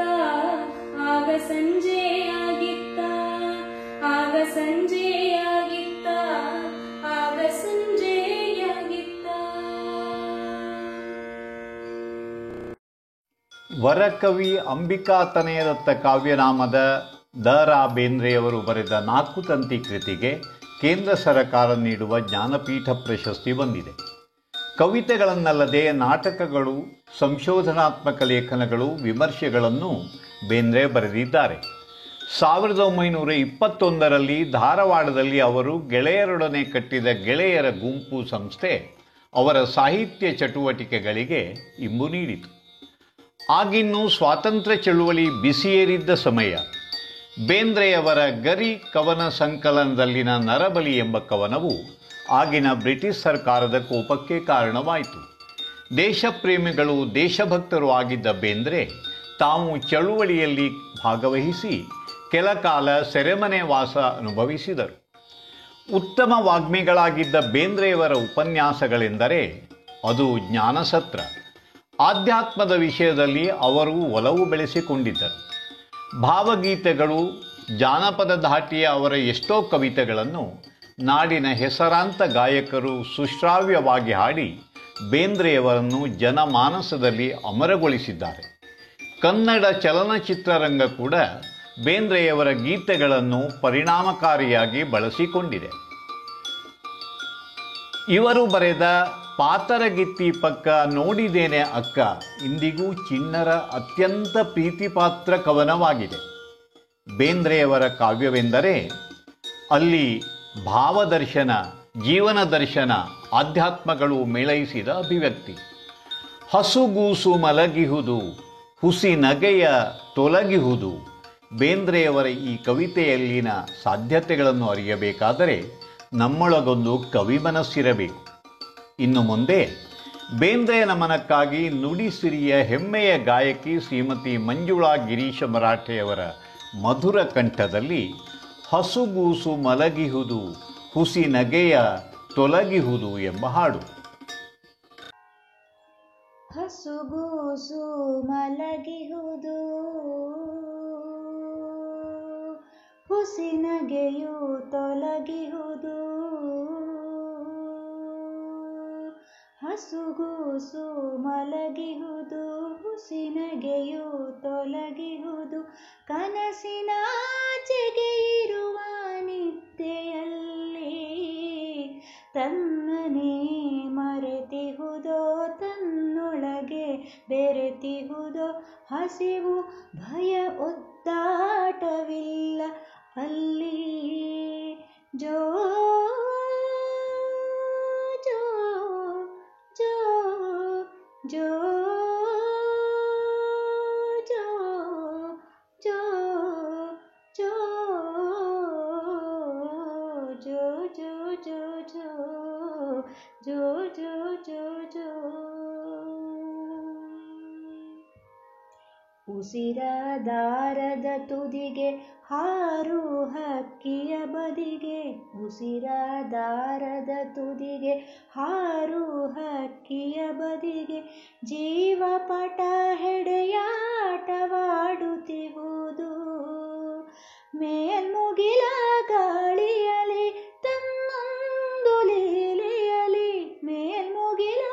ಆಗ ಸಂಜೆಯಾಗಿತ್ತ ಆಗ ಸಂಜೆಯಾಗಿತ್ತ ಆಗ ಸಂಜೆಯಾಗಿತ್ತ ವರಕವಿ ಅಂಬಿಕಾ ತನಯದತ್ತ ಕಾವ್ಯನಾಮದ ದ.ರಾ. ಬೇಂದ್ರೆಯವರು ಬರೆದ 4 ತಂತಿ ಕೃತಿಗೆ ಕೇಂದ್ರ ಸರ್ಕಾರ ನೀಡುವ ಜ್ಞಾನಪೀಠ ಪ್ರಶಸ್ತಿ ಬಂದಿದೆ. ಕವಿತೆಗಳನ್ನಲ್ಲದೆ ನಾಟಕಗಳು, ಸಂಶೋಧನಾತ್ಮಕ ಲೇಖನಗಳು, ವಿಮರ್ಶೆಗಳನ್ನು ಬೇಂದ್ರೆ ಬರೆದಿದ್ದಾರೆ. 1921ರಲ್ಲಿ ಧಾರವಾಡದಲ್ಲಿ ಅವರು ಗೆಳೆಯರೊಡನೆ ಕಟ್ಟಿದ ಗೆಳೆಯರ ಗುಂಪು ಸಂಸ್ಥೆ ಅವರ ಸಾಹಿತ್ಯ ಚಟುವಟಿಕೆಗಳಿಗೆ ಇಂಬು ನೀಡಿತು. ಆಗಿನ್ನೂ ಸ್ವಾತಂತ್ರ್ಯ ಚಳುವಳಿ ಬಿಸಿಯೇರಿದ್ದ ಸಮಯ. ಬೇಂದ್ರೆಯವರ ಗರಿ ಕವನ ಸಂಕಲನದಲ್ಲಿನ ನರಬಲಿ ಎಂಬ ಕವನವು ಆಗಿನ ಬ್ರಿಟಿಷ್ ಸರ್ಕಾರದ ಕೋಪಕ್ಕೆ ಕಾರಣವಾಯಿತು. ದೇಶಪ್ರೇಮಿಗಳು, ದೇಶಭಕ್ತರು ಆಗಿದ್ದ ಬೇಂದ್ರೆ ತಾವು ಚಳುವಳಿಯಲ್ಲಿ ಭಾಗವಹಿಸಿ ಕೆಲ ಕಾಲ ಸೆರೆಮನೆ ವಾಸ ಅನುಭವಿಸಿದರು. ಉತ್ತಮ ವಾಗ್ಮಿಗಳಾಗಿದ್ದ ಬೇಂದ್ರೆಯವರ ಉಪನ್ಯಾಸಗಳೆಂದರೆ ಅದು ಜ್ಞಾನಸತ್ರ. ಆಧ್ಯಾತ್ಮದ ವಿಷಯದಲ್ಲಿ ಅವರು ಒಲವು ಬೆಳೆಸಿಕೊಂಡಿದ್ದರು. ಭಾವಗೀತೆಗಳು, ಜಾನಪದ ಧಾಟಿಯ ಅವರ ಎಷ್ಟೋ ಕವಿತೆಗಳನ್ನು ನಾಡಿನ ಹೆಸರಾಂತ ಗಾಯಕರು ಸುಶ್ರಾವ್ಯವಾಗಿ ಹಾಡಿ ಬೇಂದ್ರೆಯವರನ್ನು ಜನಮಾನಸದಲ್ಲಿ ಅಮರಗೊಳಿಸಿದ್ದಾರೆ. ಕನ್ನಡ ಚಲನಚಿತ್ರರಂಗ ಕೂಡ ಬೇಂದ್ರೆಯವರ ಗೀತೆಗಳನ್ನು ಪರಿಣಾಮಕಾರಿಯಾಗಿ ಬಳಸಿಕೊಂಡಿದೆ. ಇವರು ಬರೆದ ಪಾತರಗಿತ್ತಿ ಪಕ್ಕ ನೋಡಿದೇನೆ ಅಕ್ಕ ಇಂದಿಗೂ ಚಿಣ್ಣರ ಅತ್ಯಂತ ಪ್ರೀತಿಪಾತ್ರ ಕವನವಾಗಿದೆ. ಬೇಂದ್ರೆಯವರ ಕಾವ್ಯವೆಂದರೆ ಅಲ್ಲಿ ಭಾವದರ್ಶನ, ಜೀವನ ದರ್ಶನ, ಆಧ್ಯಾತ್ಮಗಳು ಮೇಳೈಸಿದ ಅಭಿವ್ಯಕ್ತಿ. ಹಸುಗೂಸು ಮಲಗಿಹುದು, ಹುಸಿ ನಗೆಯ ತೊಲಗಿಹುದು. ಬೇಂದ್ರೆಯವರ ಈ ಕವಿತೆಯಲ್ಲಿನ ಸಾಧ್ಯತೆಗಳನ್ನು ಅರಿಯಬೇಕಾದರೆ ನಮ್ಮೊಳಗೊಂದು ಕವಿ ಮನಸ್ಸಿರಬೇಕು. ಇನ್ನು ಮುಂದೆ ಬೇಂದ್ರೆ ನಮನಕ್ಕಾಗಿ ನುಡಿಸಿರಿಯ ಹೆಮ್ಮೆಯ ಗಾಯಕಿ ಶ್ರೀಮತಿ ಮಂಜುಳಾ ಗಿರೀಶ ಮರಾಠೆಯವರ ಮಧುರ ಕಂಠದಲ್ಲಿ ಹಸುಗೂಸು ಮಲಗಿಹುದು, ಹುಸಿ ನಗೆಯ ತೊಲಗಿಹುದು ಎಂಬ ಹಾಡು. ಹಸುಗೂಸು ಮಲಗಿಹುದು, ಹುಸಿ ನಗೆಯು ತೊಲಗಿಹುದು. ಹಸುಗೂಸು ಮಲಗಿಹುದು, ಹುಸಿ ನಗೆಯು ತೊಲಗಿಹುದು. ಕನಸಿನಾಚೆಗೆ ಇರುವ ನಿದ್ದೆಯಲ್ಲಿ ತನ್ನನೇ ಮರೆತಿಹುದೋ, ತನ್ನೊಳಗೆ ಬೆರೆತಿಹುದೋ. ಹಸಿವು ಭಯ ಒದ್ದಾಟವಿಲ್ಲ ಅಲ್ಲಿ. ಜೋ ಜೋ ಜೋ ಜೋ ಜೋ ಜೋ ಜೋ ಜೋ ಜೋ ಜೋ ಜೋ ಜೋ ಜೋ ಜೋ. ಉಸಿರಾದಾರದ ತುದಿಗೆ ಹಾರು ಹಕ್ಕಿಯ ಬದಿಗೆ, ಉಸಿರಾದಾರದ ತುದಿಗೆ ಹಾರು ಹಕ್ಕಿಯ ಬದಿಗೆ. ಜೀವಪಟ ಹೆಡೆಯಾಟವಾಡುತ್ತಿಹುದು, ಮೇಲ್ಮುಗಿಲ ಗಾಳಿಯಲಿ ತನ್ನೊಂದು ಲೀಲೆಯಲಿ. ಮೇಲ್ಮುಗಿಲ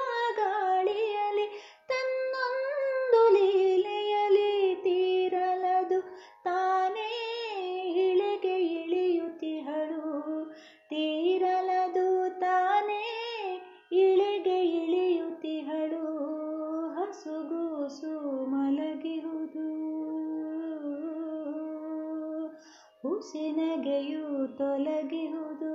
ಗಾಳಿಯಲಿ ತನ್ನೊಂದು ಲೀಲೆಯಲಿ. ತೀರಲದು ತಾನೇ ಇಳೆಗೆ ಇಳಿಯುತ್ತಿಹಳು, ತೀರಲದು ತಾನೇ ಇಳೆಗೆ ಇಳಿಯುತ್ತಿಹಳು. ಹಸುಗೂಸು ಮಲಗಿಹುದು, ಹುಸಿ ನಗೆಯು ತೊಲಗಿಹುದು.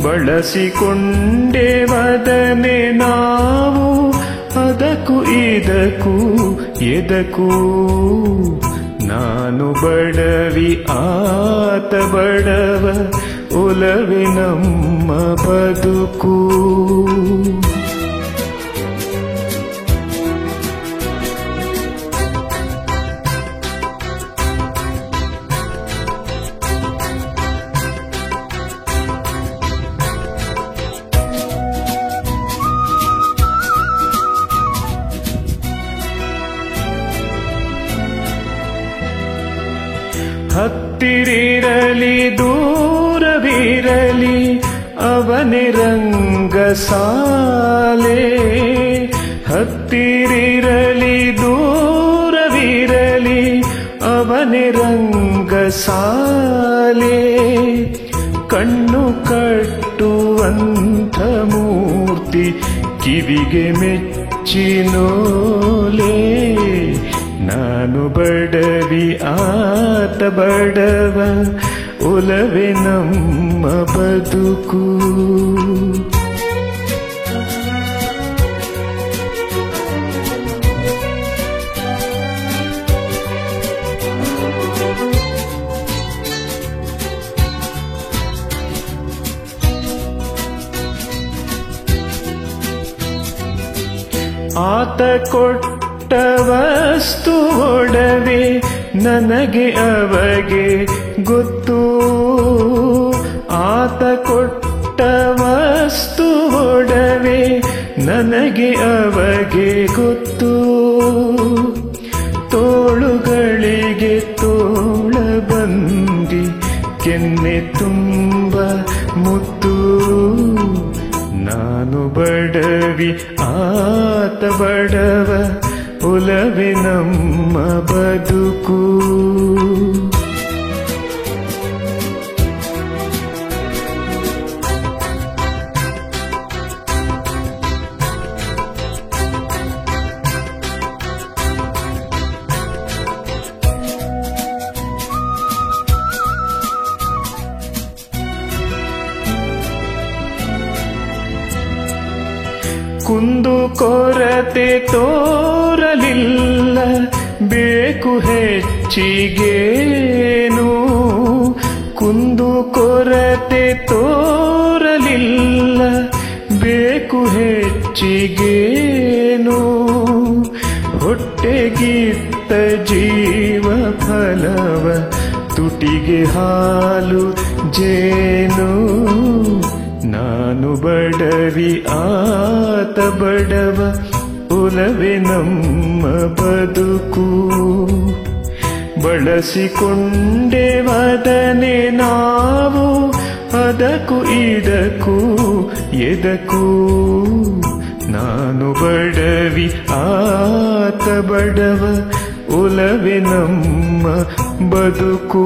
ಬಳಸಿಕೊಂಡೆವದನೆ ನಾವು ಅದಕ್ಕೂ ಇದಕ್ಕೂ ಎದಕ್ಕೂ. ನಾನು ಬಡವಿ ಆತ ಬಡವ ಒಲವೆ ನಮ್ಮ ಬದುಕು. ಹತ್ತಿರಿರಲಿ ದೂರವಿರಲಿ ಅವನೇ ರಂಗಸಾಲೆ. ಹತ್ತಿರಿರಲಿ ದೂರವಿರಲಿ ಅವನೇ ರಂಗಸಾಲೆ. ಕಣ್ಣು ಕಟ್ಟುವಂಥ ಮೂರ್ತಿ ಕಿವಿಗೆ ಮೆಚ್ಚಿನೋಲೆ. ನಾನು ಬಡವಿ ಆತ ಬಡವ ಒಲವೆ ನಮ್ಮ ಬದುಕು. ಆತ ಕೊಟ್ಟ ವಸ್ತು ಒಡವೆ ನನಗೆ ಅವಗೆ ಗೊತ್ತು. ಆತ ಕೊಟ್ಟ ವಸ್ತು ಒಡವೆ ನನಗೆ ಅವಗೆ ಗೊತ್ತು. ತೋಳುಗಳಿಗೆ ತೋಳ ಬಂದಿ ಕೆನ್ನೆ ತುಂಬ ಮುತ್ತು. ನಾನು ಬಡವಿ ಆತ ಬಡವ ಒಲವೆ ನಮ್ಮ ಬದುಕು. ಕುಂದು ಕೊರತೆ ತೋರಲಿಲ್ಲ ಬೇಕು ಹೆಚ್ಚಿಗೇನು. ಕುಂದು ಕೊರತೆ ತೋರಲಿಲ್ಲ ಬೇಕು ಹೆಚ್ಚಿಗೇನು. ಹೊಟ್ಟೆಗಿತ್ತ ಜೀವ ಫಲವ ತುಟಿಗೆ ಹಾಲು ಜೇನು. ನಾನು ಬಡವಿ ಆತ ಬಡವ ಒಲವೆ ನಮ್ಮ ಬದುಕು. ಬಳಸಿಕೊಂಡೆವದನೆ ನಾವು ಅದಕ್ಕೂ ಇದಕ್ಕೂ ಎದಕ್ಕೂ. ನಾನು ಬಡವಿ ಆತ ಬಡವ ಒಲವೆ ನಮ್ಮ ಬದುಕು.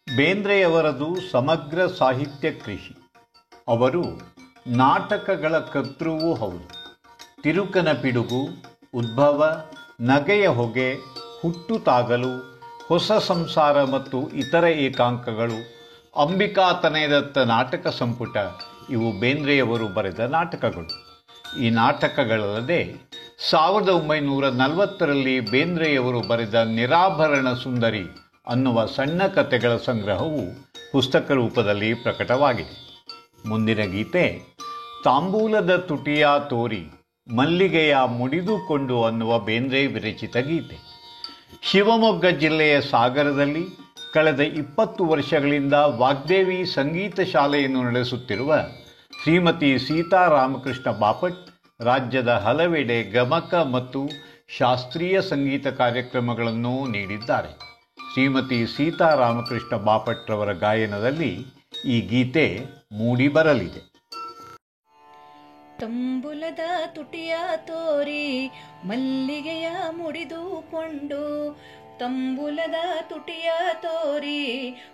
ಬೇಂದ್ರೆಯವರದು ಸಮಗ್ರ ಸಾಹಿತ್ಯ ಕೃಷಿ. ಅವರು ನಾಟಕಗಳ ಕರ್ತೃವೂ ಹೌದು. ತಿರುಕನ ಪಿಡುಗು, ಉದ್ಭವ, ನಗೆಯ ಹೊಗೆ, ಹುಟ್ಟು ತಾಗಲು, ಹೊಸ ಸಂಸಾರ ಮತ್ತು ಇತರ ಏಕಾಂಕಗಳು, ಅಂಬಿಕಾತನಯದತ್ತ ನಾಟಕ ಸಂಪುಟ ಇವು ಬೇಂದ್ರೆಯವರು ಬರೆದ ನಾಟಕಗಳು. ಈ ನಾಟಕಗಳಲ್ಲದೆ 1940ರಲ್ಲಿ ಬೇಂದ್ರೆಯವರು ಬರೆದ ನಿರಾಭರಣ ಸುಂದರಿ ಅನ್ನುವ ಸಣ್ಣ ಕಥೆಗಳ ಸಂಗ್ರಹವು ಪುಸ್ತಕ ರೂಪದಲ್ಲಿ ಪ್ರಕಟವಾಗಿದೆ. ಮುಂದಿನ ಗೀತೆ ತಾಂಬೂಲದ ತುಟಿಯ ತೋರಿ ಮಲ್ಲಿಗೆಯ ಮುಡಿದುಕೊಂಡು ಅನ್ನುವ ಬೇಂದ್ರೆ ವಿರಚಿತ ಗೀತೆ. ಶಿವಮೊಗ್ಗ ಜಿಲ್ಲೆಯ ಸಾಗರದಲ್ಲಿ ಕಳೆದ 20 ವರ್ಷಗಳಿಂದ ವಾಗ್ದೇವಿ ಸಂಗೀತ ಶಾಲೆಯನ್ನು ನಡೆಸುತ್ತಿರುವ ಶ್ರೀಮತಿ ಸೀತಾರಾಮಕೃಷ್ಣ ಬಾಪಟ್ ರಾಜ್ಯದ ಹಲವೆಡೆ ಗಮಕ ಮತ್ತು ಶಾಸ್ತ್ರೀಯ ಸಂಗೀತ ಕಾರ್ಯಕ್ರಮಗಳನ್ನು ನೀಡಿದ್ದಾರೆ. ಶ್ರೀಮತಿ ಸೀತಾರಾಮಕೃಷ್ಣ ಬಾಪಟ್ರವರ ಗಾಯನದಲ್ಲಿ ಈ ಗೀತೆ ಮೂಡಿ ಬರಲಿದೆ. ತಂಬುಲದ ತುಟಿಯ ತೋರಿ ಮಲ್ಲಿಗೆಯ ಮುಡಿದುಕೊಂಡು ತಂಬುಲದ ತುಟಿಯ ತೋರಿ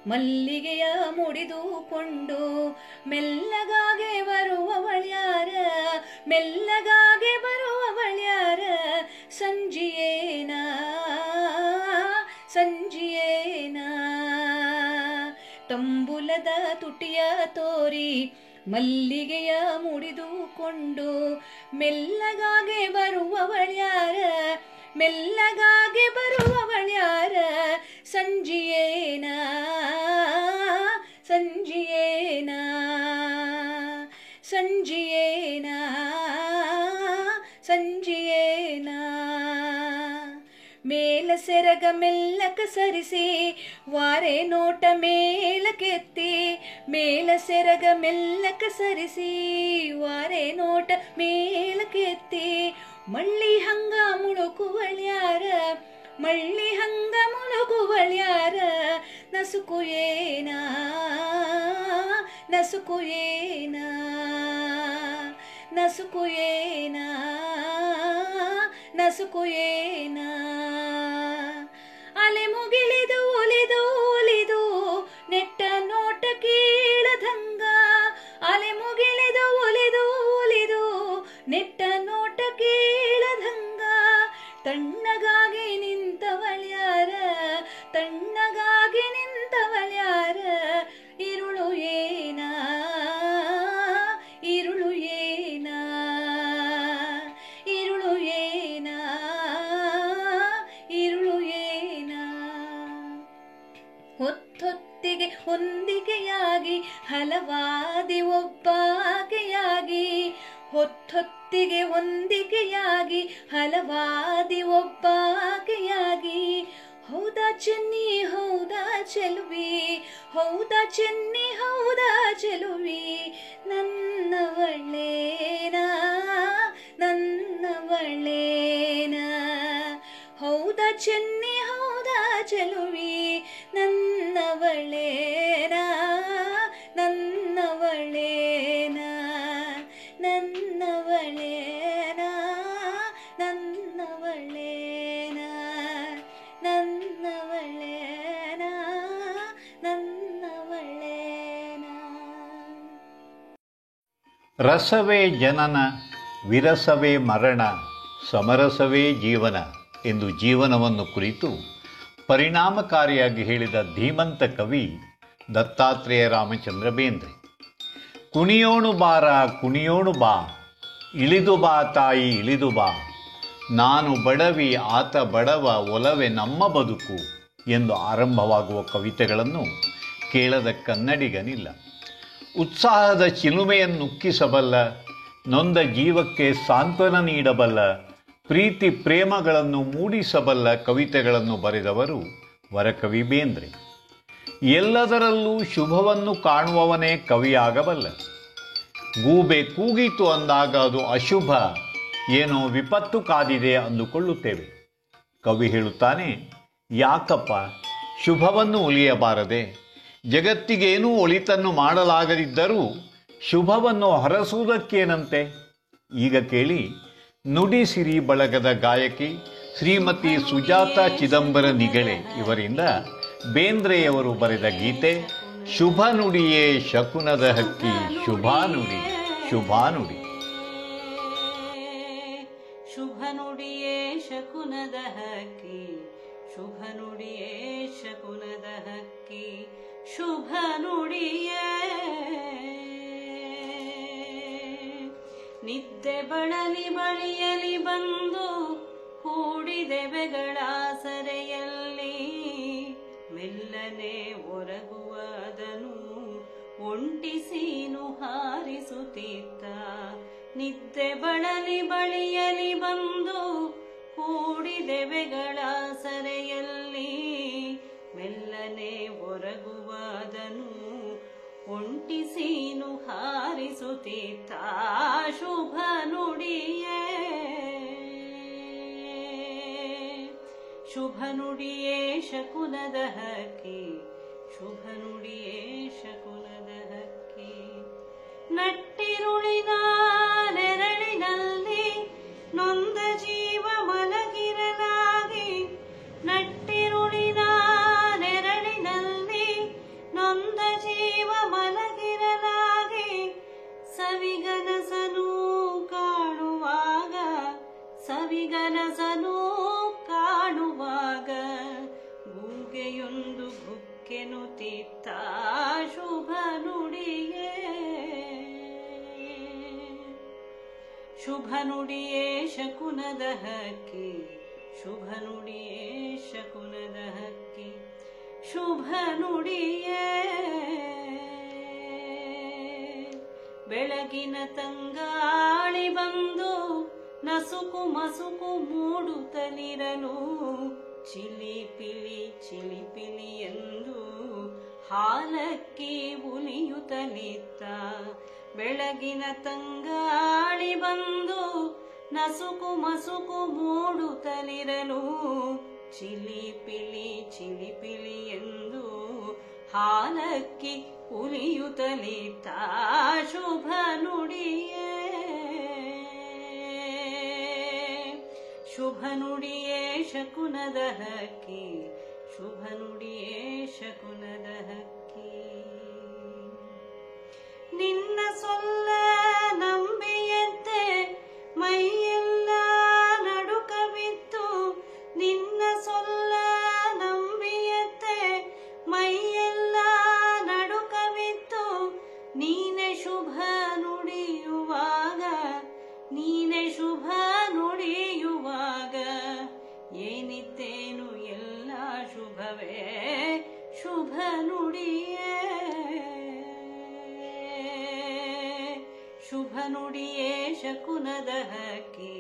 ಮಲ್ಲಿಗೆಯ ಮುಡಿದುಕೊಂಡು ಮೆಲ್ಲಗಾಗೆ ಬರುವವಳ್ಯಾರ ಮೆಲ್ಲಗಾಗೆ ಬರುವವಳ್ಯಾರ ಸಂಜಿಯೇನ ಸಂಜಿಯೇನ ತಂಬುಲದ ತುಟಿಯ ತೋರಿ ಮಲ್ಲಿಗೆಯ ಮುಡಿದುಕೊಂಡು ಮೆಲ್ಲಗಾಗೆ ಬರುವವಳ್ಯಾರ ಮೆಲ್ಲಗಾಗೆ ಬರುವವಳ್ಯಾರ ಸಂಜಿಯೇನ ಸಂಜಿಯೇನ ಸಂಜಿಯೇನ ಸಂಜಿಯೇನ ಮೇಲ ಸೆರಗ ಮೆಲ್ಲಕ ಸರಿಸಿ ವಾರೆ ನೋಟ ಮೇಲಕ್ಕೆತ್ತಿ ಮೇಲ ಸೆರಗ ಮೆಲ್ಲಕ ಸರಿಸಿ ವಾರೆ ನೋಟ ಮೇಲಕ್ಕೆತ್ತಿ ಮಳ್ಳಿ ಹಂಗ ಮುಳುಕುವಳ್ಯಾರ ಮಳ್ಳಿ ಹಂಗ ಮುಳುಗುವಳ್ಯಾರ ನಸುಕು ಏನ ನಸುಕು ಏನ ನಸುಕು ಏನ ನಸುಕು ಏನ ಅಲೆ ಮುಗಿಲಿದು ಒಲಿದು ಒಲಿದು ನೆಟ್ಟ ನೋಟ ಕೀಳದಂಗ ಅಲೆ ಮುಗಿಲಿದು ಒಲಿದು ಒಲಿದು ನೆಟ್ಟ ನೋಟ ಕೀಳದಂಗ ತಣ್ಣಗಾಗಿ ನಿಂತವಳ್ಯಾರ ತಣ್ಣಗಾಗಿ ನಿಂತವಳ್ಯಾರ ಇರುಳು ಏನ ಇರುಳು ಏನ ಇರುಳು ಏನ ಇರುಳು ಏನ ಹೊತ್ತೊತ್ತಿಗೆ ಹೊಂದಿಕೆಯಾಗಿ ಹಲವಾದಿ ಒಬ್ಬಾಕೆಯಾಗಿ ಹೊತ್ತೊತ್ತಿಗೆ ಹೊಂದಿಕೆಯಾಗಿ ಹಲವಾದಿ ಒಬ್ಬಾಕೆಯಾಗಿ ಹೌದಾ ಚೆನ್ನಿ ಹೌದಾ ಚೆಲುವಿ ಹೌದಾ ಚೆನ್ನಿ ಹೌದಾ ಚೆಲುವಿ ನನ್ನವಳೇನ ನನ್ನವಳೇನ ಹೌದಾ ಚೆನ್ನಿ ಹೌದಾ ಚೆಲುವಿ ನನ್ನವಳೇನ ನನ್ನವಳೇನ ನನ್ನವಳೇನ ನನ್ನವಳೇನ ನನ್ನವಳೇನ ನನ್ನವಳೇನ. ರಸವೇ ಜನನ ವಿರಸವೇ ಮರಣ ಸಮರಸವೇ ಜೀವನ ಎಂದು ಜೀವನವನ್ನು ಕುರಿತು ಪರಿಣಾಮಕಾರಿಯಾಗಿ ಹೇಳಿದ ಧೀಮಂತ ಕವಿ ದತ್ತಾತ್ರೇಯ ರಾಮಚಂದ್ರ ಬೇಂದ್ರೆ. ಕುಣಿಯೋಣು ಬಾರ ಕುಣಿಯೋಣು ಬಾ ಇಳಿದು ಬಾ ತಾಯಿ ಇಳಿದು ಬಾ ನಾನು ಬಡವಿ ಆತ ಬಡವ ಒಲವೇ ನಮ್ಮ ಬದುಕು ಎಂದು ಆರಂಭವಾಗುವ ಕವಿತೆಗಳನ್ನು ಕೇಳದ ಕನ್ನಡಿಗನಿಲ್ಲ. ಉತ್ಸಾಹದ ಚಿಲುಮೆಯನ್ನುಕ್ಕಿಸಬಲ್ಲ, ನೊಂದ ಜೀವಕ್ಕೆ ಸಾಂತ್ವನ ನೀಡಬಲ್ಲ, ಪ್ರೀತಿ ಪ್ರೇಮಗಳನ್ನು ಮೂಡಿಸಬಲ್ಲ ಕವಿತೆಗಳನ್ನು ಬರೆದವರು ವರಕವಿ ಬೇಂದ್ರೆ. ಎಲ್ಲದರಲ್ಲೂ ಶುಭವನ್ನು ಕಾಣುವವನೇ ಕವಿಯಾಗಬಲ್ಲ. ಗೂಬೆ ಕೂಗಿತು ಅಂದಾಗ ಅದು ಅಶುಭ, ಏನೋ ವಿಪತ್ತು ಕಾದಿದೆ ಅಂದುಕೊಳ್ಳುತ್ತೇವೆ. ಕವಿ ಹೇಳುತ್ತಾನೆ, ಯಾಕಪ್ಪ ಶುಭವನ್ನು ಒಲಿಯಬಾರದೆ? ಜಗತ್ತಿಗೇನೂ ಒಳಿತನ್ನು ಮಾಡಲಾಗದಿದ್ದರೂ ಶುಭವನ್ನು ಹೊರಸುವುದಕ್ಕೇನಂತೆ? ಈಗ ಕೇಳಿ, ನುಡಿಸಿರಿ ಬಳಗದ ಗಾಯಕಿ ಶ್ರೀಮತಿ ಸುಜಾತ ಚಿದಂಬರ ನಿಗಳೆ ಇವರಿಂದ ಬೇಂದ್ರೆಯವರು ಬರೆದ ಗೀತೆ ಶುಭ ನುಡಿಯೇ ಶಕುನದ ಹಕ್ಕಿ ಶುಭಾ ನುಡಿ ಶುಭಾ ನುಡಿ. ಶುಭ ನುಡಿಯೇ ಶಕುನದ ಹಕ್ಕಿ ಶುಭ ನುಡಿಯೇ ಶಕುನದ ಹಕ್ಕಿ ಶುಭ ನುಡಿಯೇ ನಿದ್ದೆ ಬಳಲಿ ಬಳಿಯಲಿ ಬಂದು ಕೂಡಿದೆವೆಗಳ ಸರೆಯಲ್ಲಿ ಮೆಲ್ಲನೆ ಒರಗುವದನು ಒಂಟಿಸೀನು ಹಾರಿಸುತ್ತಿದ್ದ. ನಿದ್ದೆ ಬಳಲಿ ಬಳಿಯಲಿ ಬಂದು ಕೂಡಿದೆವೆಗಳ ಸರೆಯಲ್ಲಿ ಮೆಲ್ಲನೆ ಒರಗುವದನು ಒಂಟಿಸೀನು ಹಾರಿಸುತ್ತಿದ್ದ. ಶುಭ ನುಡಿಯೇ ಶುಭ ನುಡಿಯೇ ಶಕುನದ ಹಕ್ಕಿ ಶುಭ ನುಡಿಯೇ ಶಕುನದ ಹಕ್ಕಿ. ನಟ್ಟಿರುಳಿನ ನೆರಳಿನಲ್ಲಿ ನೊಂದ ಜೀವ ಮಲಗಿರಲಾಗಿ ನಟ್ಟಿರು ಕನಸನು ಕಾಣುವಾಗ ಗೂಗೆಯೊಂದು ಗುಕ್ಕೆನುತ್ತಿತ್ತ ಶುಭ ನುಡಿಯೇ ಶುಭ ನುಡಿಯೇ ಶಕುನದ ಹಕ್ಕಿ ಶುಭ ನುಡಿಯೇ ಶಕುನದ ಹಕ್ಕಿ ಶುಭ ನುಡಿಯೇ ಬೆಳಗಿನ ತಂಗಾಳಿ ಬಂದು ನಸುಕು ಮಸುಕು ಮೂಡುತ್ತಲಿರಲು ಚಿಲಿಪಿಲಿ ಚಿಲಿಪಿಲಿ ಎಂದು ಹಾಲಕ್ಕಿ ಉಲಿಯುತ್ತಲಿತ್ತ ಬೆಳಗಿನ ತಂಗಾಳಿ ಬಂದು ನಸುಕು ಮಸುಕು ಮೂಡುತ್ತಲಿರಲು ಚಿಲಿಪಿಲಿ ಚಿಲಿಪಿಲಿ ಎಂದು ಹಾಲಕ್ಕಿ ಉಲಿಯುತ್ತಲಿತ್ತ ಶುಭ ನುಡಿಯೇ ಶುಭ ನುಡಿಯೇ ಶಕುನದ ಹಕ್ಕಿ ಶುಭ ನುಡಿಯೇ ಶಕುನದ ಹಕ್ಕಿ ನಿನ್ನ ಸೊಲ್ಲ ನಂಬಿಯಂತೆ ಮೈಯೆಲ್ಲ ನಡುಕವಿತ್ತು ನಿನ್ನ ಸೊಲ್ಲ ನಂಬಿಯಂತೆ ಮೈಯೆಲ್ಲ ನಡುಕವಿತ್ತು ನೀನೆ ಶುಭ ನುಡಿಯುವಾಗ ನೀನೆ ಶುಭ ನುಡಿಯುವಾಗ ಏನಿತ್ತೇನು ಎಲ್ಲ ಶುಭವೇ ಶುಭ ನುಡಿಯೇ ಶುಭ ನುಡಿಯೇ ಶಕುನದ ಹಕ್ಕಿ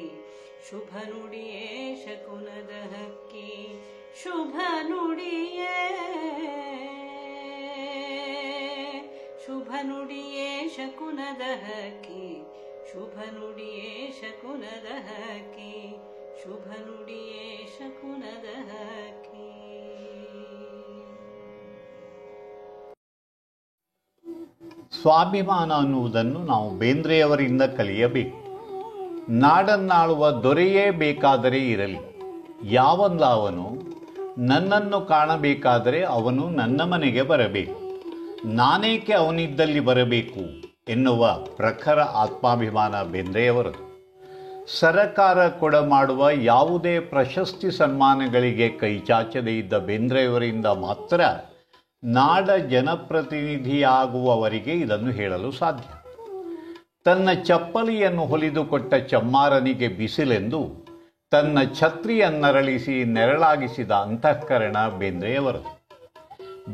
ಶುಭ ನುಡಿಯೇ ಶಕುನದ ಹಕ್ಕಿ ಶುಭ ನುಡಿಯೇ ಶುಭ ನುಡಿಯೇ ಶಕುನದ ಹಕ್ಕಿ ಶುಭ ನುಡಿಯೇ ಶಕುನದ ಹಕ್ಕಿ ಶುಭ ನುಡಿಯೇ ಶಕುನದ ಹಕ್ಕಿ ಸ್ವಾಭಿಮಾನ ಅನ್ನುವುದನ್ನು ನಾವು ಬೇಂದ್ರೆಯವರಿಂದ ಕಲಿಯಬೇಕು. ನಾಡನ್ನಾಳುವ ದೊರೆಯೇ ಬೇಕಾದರೆ ಇರಲಿ, ಯಾವಲ್ಲ ಅವನು ನನ್ನನ್ನು ಕಾಣಬೇಕಾದರೆ ಅವನು ನನ್ನ ಮನೆಗೆ ಬರಬೇಕು, ನಾನೇಕೆ ಅವನಿದ್ದಲ್ಲಿ ಬರಬೇಕು ಎನ್ನುವ ಪ್ರಖರ ಆತ್ಮಾಭಿಮಾನ ಬೇಂದ್ರೆಯವರದು. ಸರಕಾರ ಕೊಡಮಾಡುವ ಯಾವುದೇ ಪ್ರಶಸ್ತಿ ಸನ್ಮಾನಗಳಿಗೆ ಕೈಚಾಚದೇ ಇದ್ದ ಬೇಂದ್ರೆಯವರಿಂದ ಮಾತ್ರ ನಾಡ ಜನಪ್ರತಿನಿಧಿಯಾಗುವವರಿಗೆ ಇದನ್ನು ಹೇಳಲು ಸಾಧ್ಯ. ತನ್ನ ಚಪ್ಪಲಿಯನ್ನು ಹೊಲಿದುಕೊಟ್ಟ ಚಮ್ಮಾರನಿಗೆ ಬಿಸಿಲೆಂದು ತನ್ನ ಛತ್ರಿಯನ್ನರಳಿಸಿ ನೆರಳಾಗಿಸಿದ ಅಂತಃಕರಣ ಬೇಂದ್ರೆಯವರದು.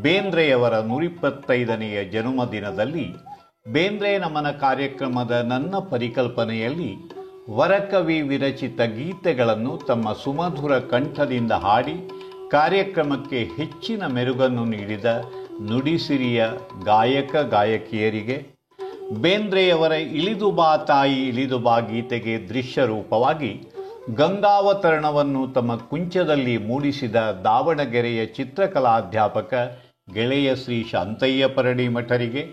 ಬೇಂದ್ರೆಯವರ 125ನೆಯ ಜನ್ಮದಿನದಲ್ಲಿ ಬೇಂದ್ರೆ ನಮನ ಕಾರ್ಯಕ್ರಮದ ನನ್ನ ಪರಿಕಲ್ಪನೆಯಲ್ಲಿ ವರಕವಿ ವಿರಚಿತ ಗೀತೆಗಳನ್ನು ತಮ್ಮ ಸುಮಧುರ ಕಂಠದಿಂದ ಹಾಡಿ ಕಾರ್ಯಕ್ರಮಕ್ಕೆ ಹೆಚ್ಚಿನ ಮೆರುಗನ್ನು ನೀಡಿದ ನುಡಿಸಿರಿಯ ಗಾಯಕ ಗಾಯಕಿಯರಿಗೆ, ಬೇಂದ್ರೆಯವರ ಇಳಿದು ಬಾ ತಾಯಿ ಇಳಿದು ಬಾ ಗೀತೆಗೆ ದೃಶ್ಯ ರೂಪವಾಗಿ ಗಂಗಾವತರಣವನ್ನು ತಮ್ಮ ಕುಂಚದಲ್ಲಿ ಮೂಡಿಸಿದ ದಾವಣಗೆರೆಯ ಚಿತ್ರಕಲಾಧ್ಯಾಪಕ ಗೆಳೆಯ ಶ್ರೀ ಶಾಂತಯ್ಯ ಪರಡಿಮಠರಿಗೆ,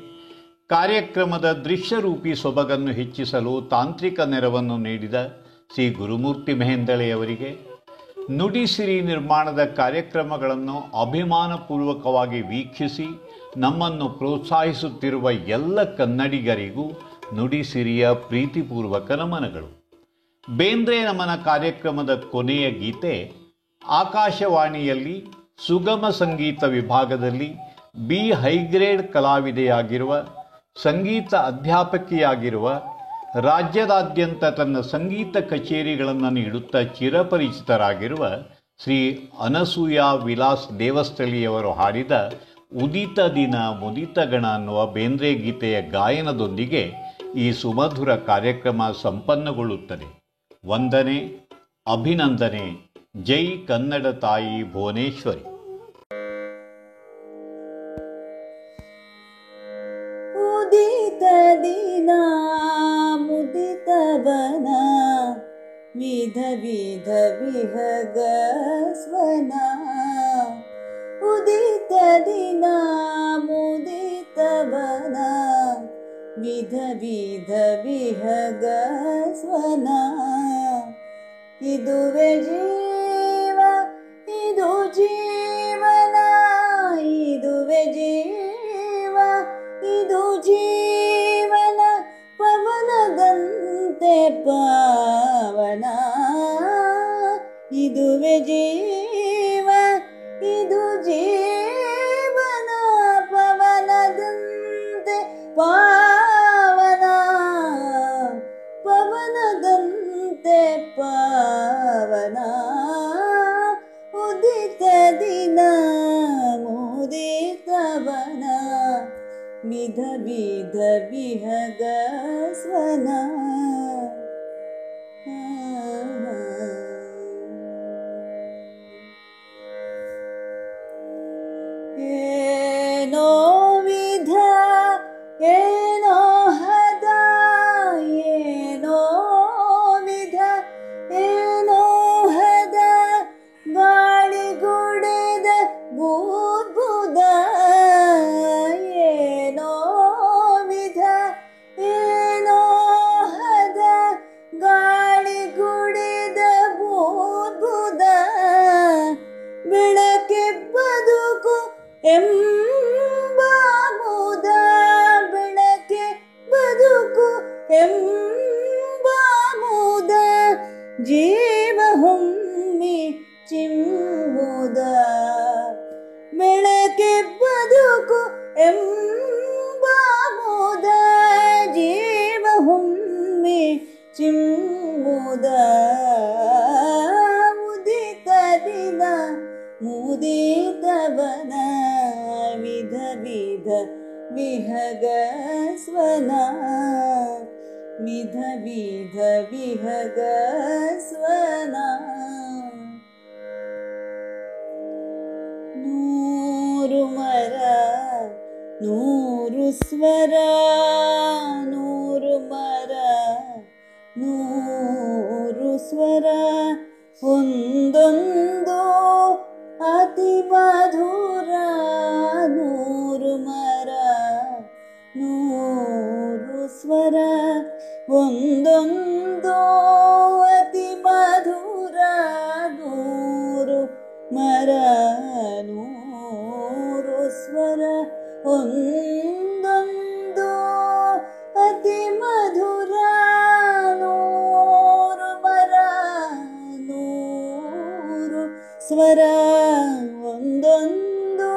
ಕಾರ್ಯಕ್ರಮದ ದೃಶ್ಯರೂಪಿ ಸೊಬಗನ್ನು ಹೆಚ್ಚಿಸಲು ತಾಂತ್ರಿಕ ನೆರವನ್ನು ನೀಡಿದ ಶ್ರೀ ಗುರುಮೂರ್ತಿ ಮೆಹೆಂದಳೆಯವರಿಗೆ, ನುಡಿಸಿರಿ ನಿರ್ಮಾಣದ ಕಾರ್ಯಕ್ರಮಗಳನ್ನು ಅಭಿಮಾನಪೂರ್ವಕವಾಗಿ ವೀಕ್ಷಿಸಿ ನಮ್ಮನ್ನು ಪ್ರೋತ್ಸಾಹಿಸುತ್ತಿರುವ ಎಲ್ಲ ಕನ್ನಡಿಗರಿಗೂ ನುಡಿಸಿರಿಯ ಪ್ರೀತಿಪೂರ್ವಕ ನಮನಗಳು. ಬೇಂದ್ರೆ ನಮನ ಕಾರ್ಯಕ್ರಮದ ಕೊನೆಯ ಗೀತೆ ಆಕಾಶವಾಣಿಯಲ್ಲಿ ಸುಗಮ ಸಂಗೀತ ವಿಭಾಗದಲ್ಲಿ ಬಿ ಹೈಗ್ರೇಡ್ ಕಲಾವಿದೆಯಾಗಿರುವ, ಸಂಗೀತ ಅಧ್ಯಾಪಕಿಯಾಗಿರುವ, ರಾಜ್ಯದಾದ್ಯಂತ ತನ್ನ ಸಂಗೀತ ಕಚೇರಿಗಳನ್ನು ನೀಡುತ್ತಾ ಚಿರಪರಿಚಿತರಾಗಿರುವ ಶ್ರೀ ಅನಸೂಯ ವಿಲಾಸ್ ದೇವಸ್ಥಳಿಯವರು ಹಾಡಿದ ಉದಿತ ದಿನ ಮುದಿತ ಗಣ ಅನ್ನುವ ಬೇಂದ್ರೆ ಗೀತೆಯ ಗಾಯನದೊಂದಿಗೆ ಈ ಸುಮಧುರ ಕಾರ್ಯಕ್ರಮ ಸಂಪನ್ನಗೊಳ್ಳುತ್ತದೆ. ವಂದನೆ, ಅಭಿನಂದನೆ. ಜೈ ಕನ್ನಡ ತಾಯಿ ಭುವನೇಶ್ವರಿ. ಉದಿತ ದಿನ ಮುದಿತ ಬನ ವಿಧ ವಿಧ ವಿಹಗ ಸ್ವನ ಉದಿತ ದಿನ ಮುದಿತ ಬನ ವಿಧ ವಿಧ ವಿಹಗ ಸ್ವನ ಇದುವೆ ಜೀವ ಇದು ಜೀವನ ಇದುವೆ ಜೀವ ಇದು ಜೀವನ ಪವನದಂತೆ ಪಾವನ ವಿಧ ವಿಧ ವಿಹಗ ಸ್ವನ ಏನೋ ವಿಧ ಏನೋ ಹದ ಏನೋ ವಿಧ ಏನೋ ಹದ ಗಾಳಿಗುಡೆದ ಬೂದ್ಬುದ ಏನೋ ವಿಧ ಏನೋ ಹದ ಗಾಳಿಗುಡೆದ ಬೂದ್ಬುದ ಬೆಳಕೆ ಬದುಕು ಎಂಬ ಮುದ ಬೆಳಕೆ ಬದುಕು ಎಂಬ ಮುದ ಜೀವ ಹೊಮ್ಮಿ ಚಿಮ್ಮುದ ಬೆಳಕೆ ಬದುಕು ಎಂಬ ಮುದ ಜೀವ ಹೊಮ್ಮಿ ಚಿಮ್ಮುದ ಉದಿತ ದಿನ ಮುದಿತವನ ವಿಧ ವಿಧ ವಿಹಗ ಸ್ವನ ವಿಧ ವಿಧ ವಿಹಗ ಸ್ವನ ನೂರು ಮರ ನೂರು ಸ್ವರ ನೂರು ಮರ ನೂರು ಸ್ವರ ಒಂದೊಂದು ಅತಿ ಮಧುರ ನೂರು ಮರ ನೂರು ಸ್ವರ ಒಂದೊಂದು ಅತಿ ಮಧುರ ನೂರು ಮರ ನೂರು ಸ್ವರ ಒಂದೊಂದು ಅತಿ ಮಧುರ ನೂರು ಮರ ನೂರು ಸ್ವರ ಒಂದೊಂದು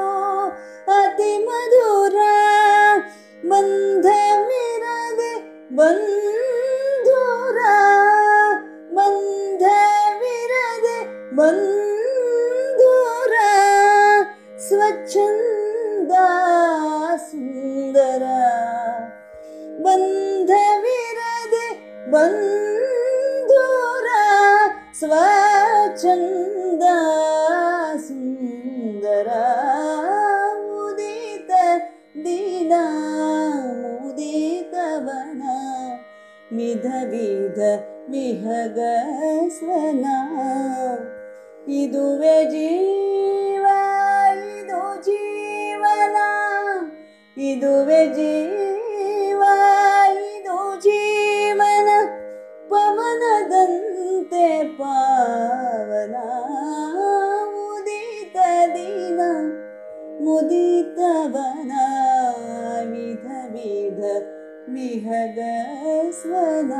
ಅತಿ ಮಧುರ ಬಂಧವಿರದೆ ಬಂಧುರ ಬಂಧವಿರದೆ ಬಂಧುರ ಸ್ವಚ್ಛಂದ ಸುಂದರ ಬಂಧವಿರದೆ ಬಂಧುರ ಸ್ವಚ್ಛಂದ ಸುಂದರ ಮುದಿತ ದಿನ ಮುದಿತವನ ವಿಧ ವಿಧ ವಿಹಗ ಸ್ವನ ಇದುವೆ ಜೀವ ಇದು ಜೀವನ ಇದುವೆ ಜೀವ ಇದು ಜೀವನ ಪವನದಂತೆ ಪಾವನ ಮುದಿತ ದಿನ ಮುದಿತವನ ವಿಧ ವಿಧ ವಿಹಗ ಸ್ವನ